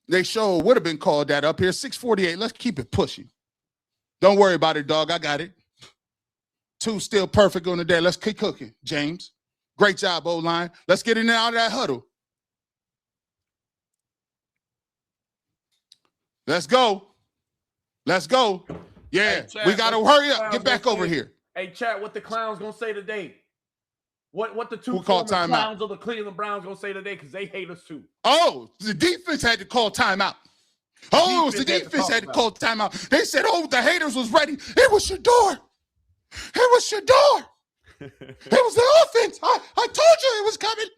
They sure would have been called that up here. 648. Let's keep it pushing. Don't worry about it, dog. I got it. 2 still perfect on the day. Let's keep cooking, James. Great job, O-line. Let's get in and out of that huddle. Let's go. Let's go. Yeah, hey, chat, we got to hurry up. Get back over here. Hey, chat, what the clowns going to say today? What the two clowns of the Cleveland Browns going to say today? Because they hate us too. Oh, the defense had to call timeout. Oh, it was the defense had to call timeout. They said, oh, the haters was ready. It was Shedeur. It was Shedeur. It was the offense. I told you it was coming.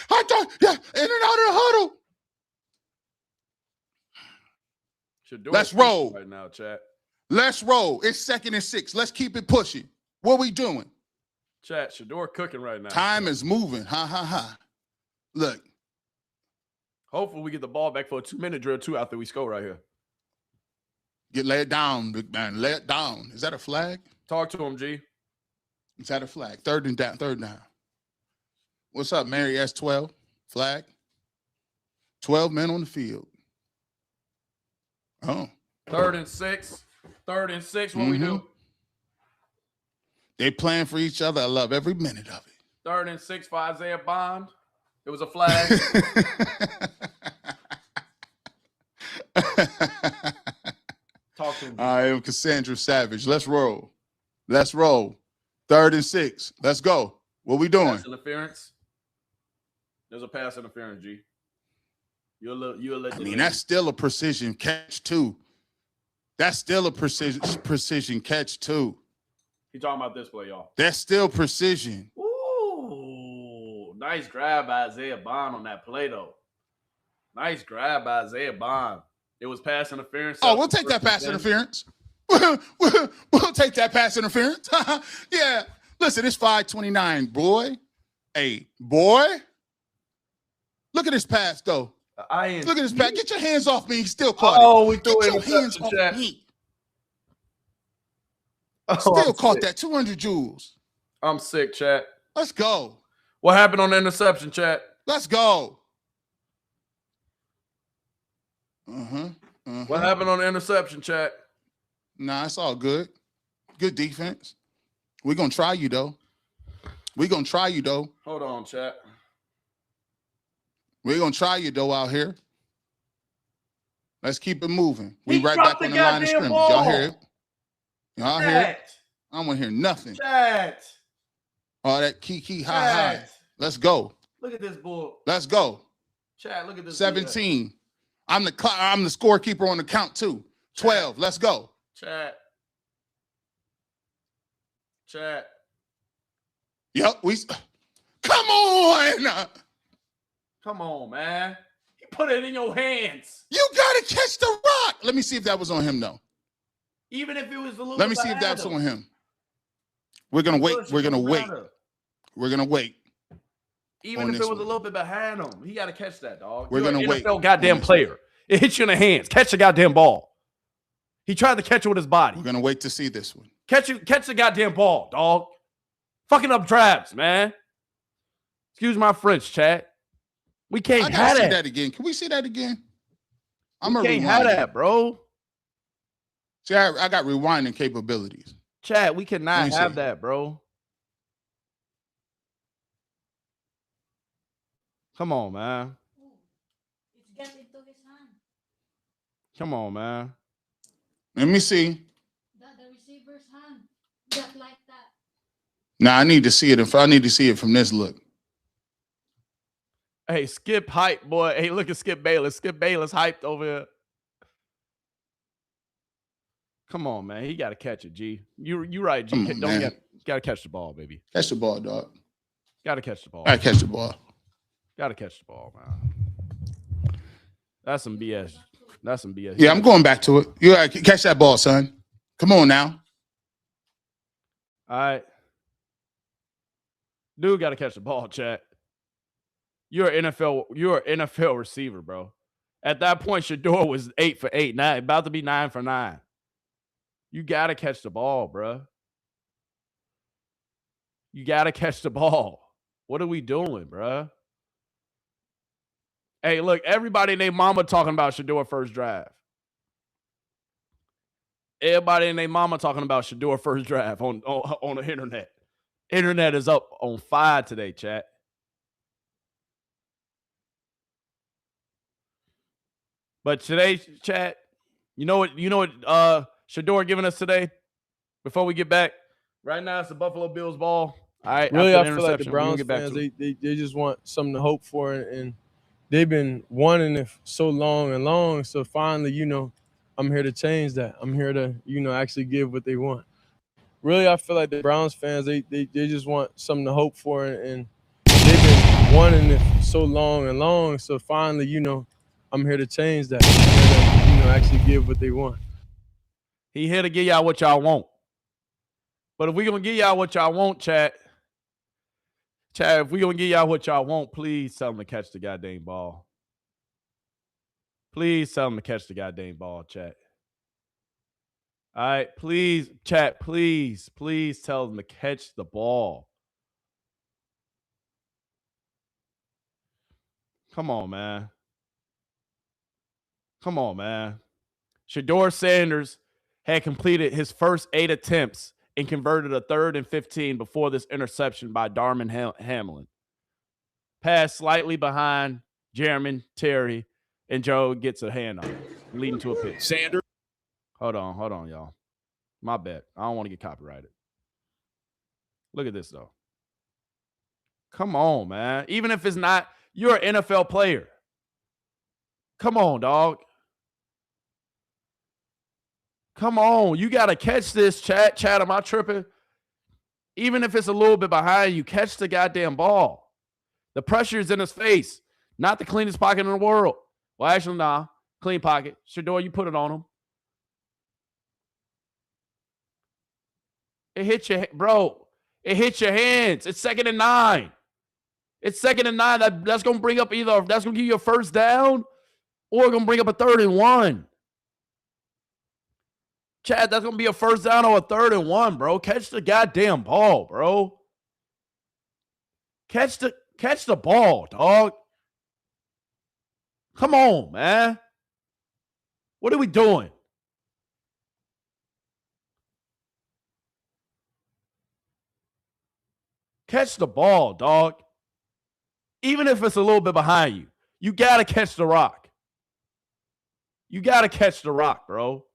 I thought, yeah, in and out of the huddle. Let's roll right now, chat. Let's roll. It's 2nd and 6. Let's keep it pushing. What we doing? Chat, Shedeur cooking right now. Time is moving. Ha. Look. Hopefully we get the ball back for a 2-minute drill too after we score right here. Lay it down, big man. Lay it down. Is that a flag? Talk to him, G. Is that a flag? Third down. What's up, Mary S12? Flag. 12 men on the field. Oh. 3rd and 6. 3rd and 6. What we do? They playing for each other. I love every minute of it. 3rd and 6 for Isaiah Bond. It was a flag. Talk to him. I am Cassandra Savage. Let's roll. 3rd and 6. Let's go. What we doing? Pass interference. There's a pass interference, G. I mean, that's still a precision catch too. That's still a precision catch too. He talking about this play, y'all. That's still precision. Ooh, Nice grab by Isaiah Bond on that play, though. Nice grab by Isaiah Bond. It was pass interference. Oh, we'll take that pass interference. We'll take that pass interference. Yeah. Listen, it's 5:29, boy. Hey, boy. Look at this pass, though. Look at this pass. Get your hands off me. He still caught it. We threw Get your hands off me. Still caught that 200 joules. I'm sick, chat. Let's go. What happened on the interception, chat? Let's go. What happened on the interception, chat? Nah, it's all good. Good defense. We're going to try you, though. Hold on, chat. We're going to try you, though, out here. Let's keep it moving. We right back on the line of scrimmage. Y'all hear it? Y'all hear it? I don't want to hear nothing. Chat. All that key, high. Let's go. Look at this bull. Let's go. Chat, look at this. 17. I'm the scorekeeper on the count, too. 12. Let's go. Chat. Yep. Come on. Come on, man. He put it in your hands. You got to catch the rock. Let me see if that was on him, though. Even if it was a little Let me see if that's on him. We're going to wait. We're going to wait. We're going to wait. Even if it was a little bit behind him, he got to catch that, dog. We're going to wait. NFL goddamn player. It hits you in the hands. Catch the goddamn ball. He tried to catch it with his body. We're going to wait to see this one. Catch the goddamn ball, dog. Fucking up drafts, man. Excuse my French, chat. We can't have that again. Can we see that again? We can't have that, bro. See, I got rewinding capabilities. Chat, we cannot have that, bro. Come on, man. Come on, man. Let me see. The receiver's hand, just like that. Nah, I need to see it. I need to see it from this look. Hey, Skip hype, boy. Hey, look at Skip Bayless. Skip Bayless hyped over here. Come on, man. He got to catch it, G. You right, G. Got to catch the ball, baby. Catch the ball, dog. Got to catch the ball. Got to catch the ball. Got to catch the ball, man. That's some BS. That's some BS. Yeah, I'm going back to it. You got to catch that ball, son. Come on now. All right. Dude got to catch the ball, chat. You're an NFL receiver, bro. At that point, Shedeur was 8 for 8, about to be 9 for 9. You got to catch the ball, bro. You got to catch the ball. What are we doing, bro? Hey, look, everybody and their mama talking about Shedeur first draft. Everybody and their mama talking about Shedeur first draft on the internet. Internet is up on fire today, chat. But today's chat, you know what Shedeur giving us today? Before we get back, right now it's the Buffalo Bills ball. All right, really, I feel like the Browns fans, they just want something to hope for, and they've been wanting it so long. So finally, I'm here to change that. I'm here to, actually give what they want. Really, I feel like the Browns fans, they just want something to hope for, and they've been wanting it so long. So finally, I'm here to change that. I'm here to, actually give what they want. He here to give y'all what y'all want. But if we're going to give y'all what y'all want, chat, if we're going to give y'all what y'all want, please tell them to catch the goddamn ball. Please tell them to catch the goddamn ball, chat. All right, please, chat, please tell them to catch the ball. Come on, man. Come on, man. Shedeur Sanders had completed his first 8 attempts and converted a 3rd and 15 before this interception by Darman Hamlin. Pass slightly behind Jeremy Terry, and Joe gets a hand on it, leading to a pick. Sanders. Hold on, y'all. My bad. I don't want to get copyrighted. Look at this, though. Come on, man. Even if it's not, you're an NFL player. Come on, dog. Come on. You got to catch this, chat. Chat, am I tripping? Even if it's a little bit behind you, catch the goddamn ball. The pressure is in his face. Not the cleanest pocket in the world. Well, actually, nah. Clean pocket. Shedeur, you put it on him. It hits your, bro. It hits your hands. It's 2nd and 9. It's 2nd and 9. That's going to bring up either, that's going to give you a first down or going to bring up a 3rd and 1. Chad, that's going to be a first down or a 3rd and 1, bro. Catch the goddamn ball, bro. Catch the ball, dog. Come on, man. What are we doing? Catch the ball, dog. Even if it's a little bit behind you, you got to catch the rock. You got to catch the rock, bro.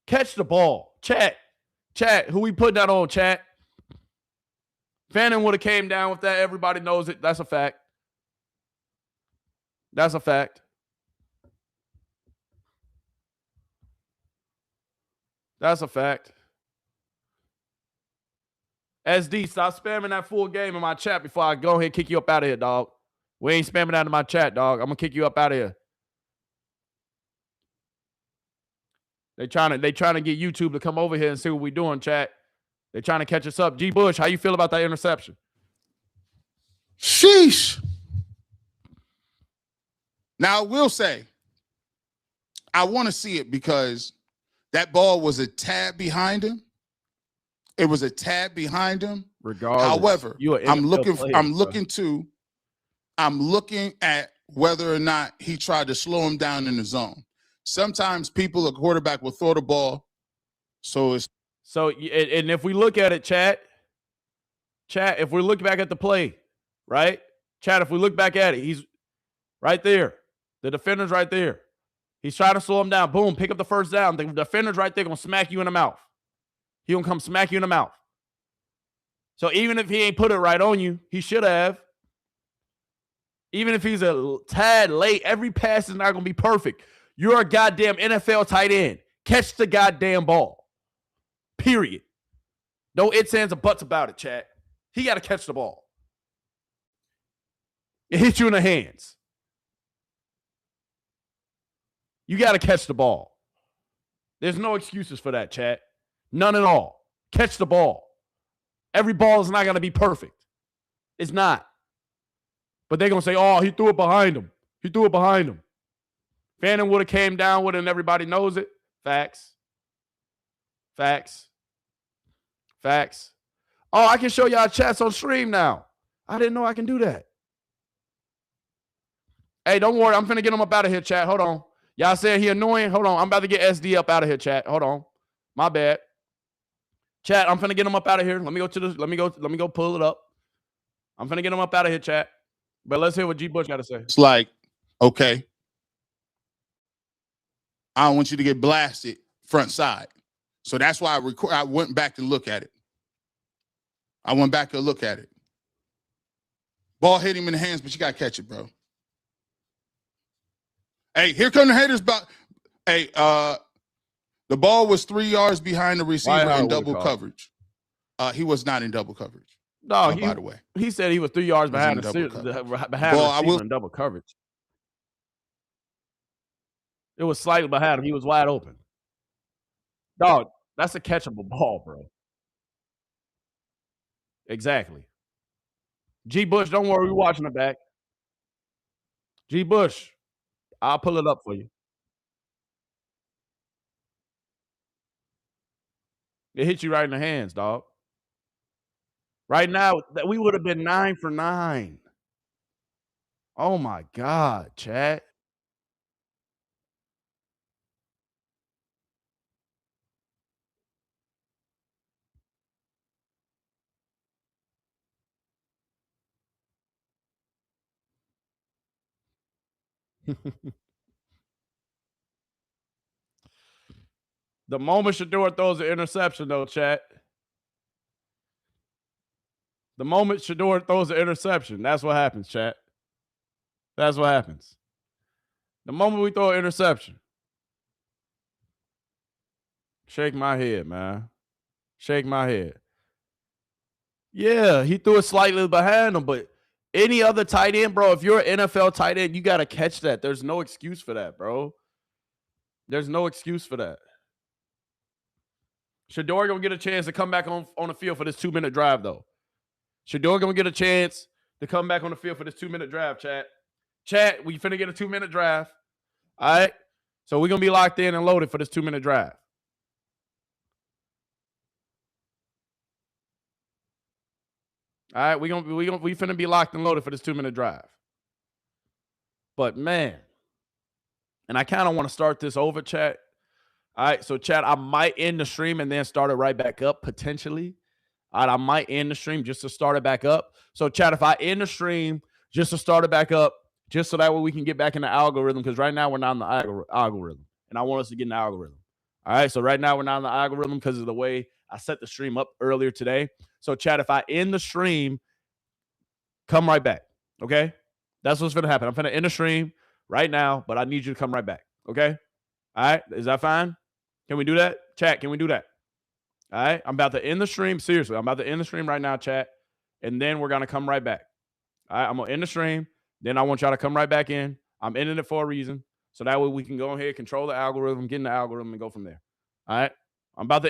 Catch the ball. Chat, who we put that on, chat? Fannin would have came down with that. Everybody knows it. That's a fact. That's a fact. That's a fact. SD, stop spamming that full game in my chat before I go ahead and kick you up out of here, dog. We ain't spamming that in my chat, dog. I'm going to kick you up out of here. They trying to get YouTube to come over here and see what we doing, chat. They trying to catch us up. G. Bush, how you feel about that interception? Sheesh. Now, I will say, I want to see it because that ball was a tad behind him. It was a tad behind him. Regardless, however, I'm looking at whether or not he tried to slow him down in the zone. Sometimes people, a quarterback, will throw the ball. So and if we look at it, chat, if we look back at the play, right? Chat, if we look back at it, he's right there. The defender's right there. He's trying to slow him down. Boom, pick up the first down. The defender's right there going to smack you in the mouth. He going to come smack you in the mouth. So even if he ain't put it right on you, he should have. Even if he's a tad late, every pass is not going to be perfect. You're a goddamn NFL tight end. Catch the goddamn ball. Period. No ifs, ands, or buts about it, chat. He got to catch the ball. It hits you in the hands. You got to catch the ball. There's no excuses for that, chat. None at all. Catch the ball. Every ball is not going to be perfect. It's not. But they're going to say, oh, he threw it behind him. He threw it behind him. Fannin would have came down with it and everybody knows it. Facts. Facts. Facts. Oh, I can show y'all chats on stream now. I didn't know I can do that. Hey, don't worry. I'm finna get him up out of here, chat. Hold on. Y'all saying he annoying? Hold on. I'm about to get SD up out of here, chat. Hold on. My bad. Chat, I'm finna get him up out of here. Let me go pull it up. I'm finna get him up out of here, chat. But let's hear what G. Bush got to say. it's like, okay, I don't want you to get blasted front side. So that's why I went back and look at it. Ball hit him in the hands, but you got to catch it, bro. Hey, here come the haters. Hey, the ball was 3 yards behind the receiver in double coverage. He was not in double coverage. No, by the way. He said he was 3 yards behind the receiver in double coverage. It was slightly behind him. He was wide open. Dog, that's a catchable ball, bro. Exactly. G. Bush, don't worry. We're watching it back. G. Bush, I'll pull it up for you. It hit you right in the hands, dog. Right now, we would have been 9 for 9. Oh, my God, chat. The moment Shedeur throws an interception, though, chat. The moment Shedeur throws an interception, that's what happens, chat. That's what happens. The moment we throw an interception. Shake my head, man. Shake my head. Yeah, he threw it slightly behind him, but any other tight end, bro, if you're an NFL tight end, you got to catch that. There's no excuse for that, bro. There's no excuse for that. Shedeur going to get a chance to come back on the field for this 2-minute drive, though. Shedeur going to get a chance to come back on the field for this 2-minute drive, chat. Chat, we finna get a 2-minute drive. All right? So we're going to be locked in and loaded for this 2-minute drive. All right, we finna be locked and loaded for this 2-minute drive. But man, and I kind of want to start this over, chat. All right, so chat, I might end the stream and then start it right back up potentially. All right, I might end the stream just to start it back up. So chat, if I end the stream just to start it back up, just so that way we can get back in the algorithm, because right now we're not in the algorithm, and I want us to get in the algorithm. All right, so right now we're not in the algorithm because of the way I set the stream up earlier today. So chat, if I end the stream, come right back, okay? That's what's going to happen. I'm going to end the stream right now, but I need you to come right back, okay? All right, is that fine? Can we do that? Chat, can we do that? All right, I'm about to end the stream. Seriously, I'm about to end the stream right now, chat, and then we're going to come right back. All right, I'm going to end the stream. Then I want y'all to come right back in. I'm ending it for a reason, so that way we can go ahead, control the algorithm, get in the algorithm, and go from there. All right, I'm about to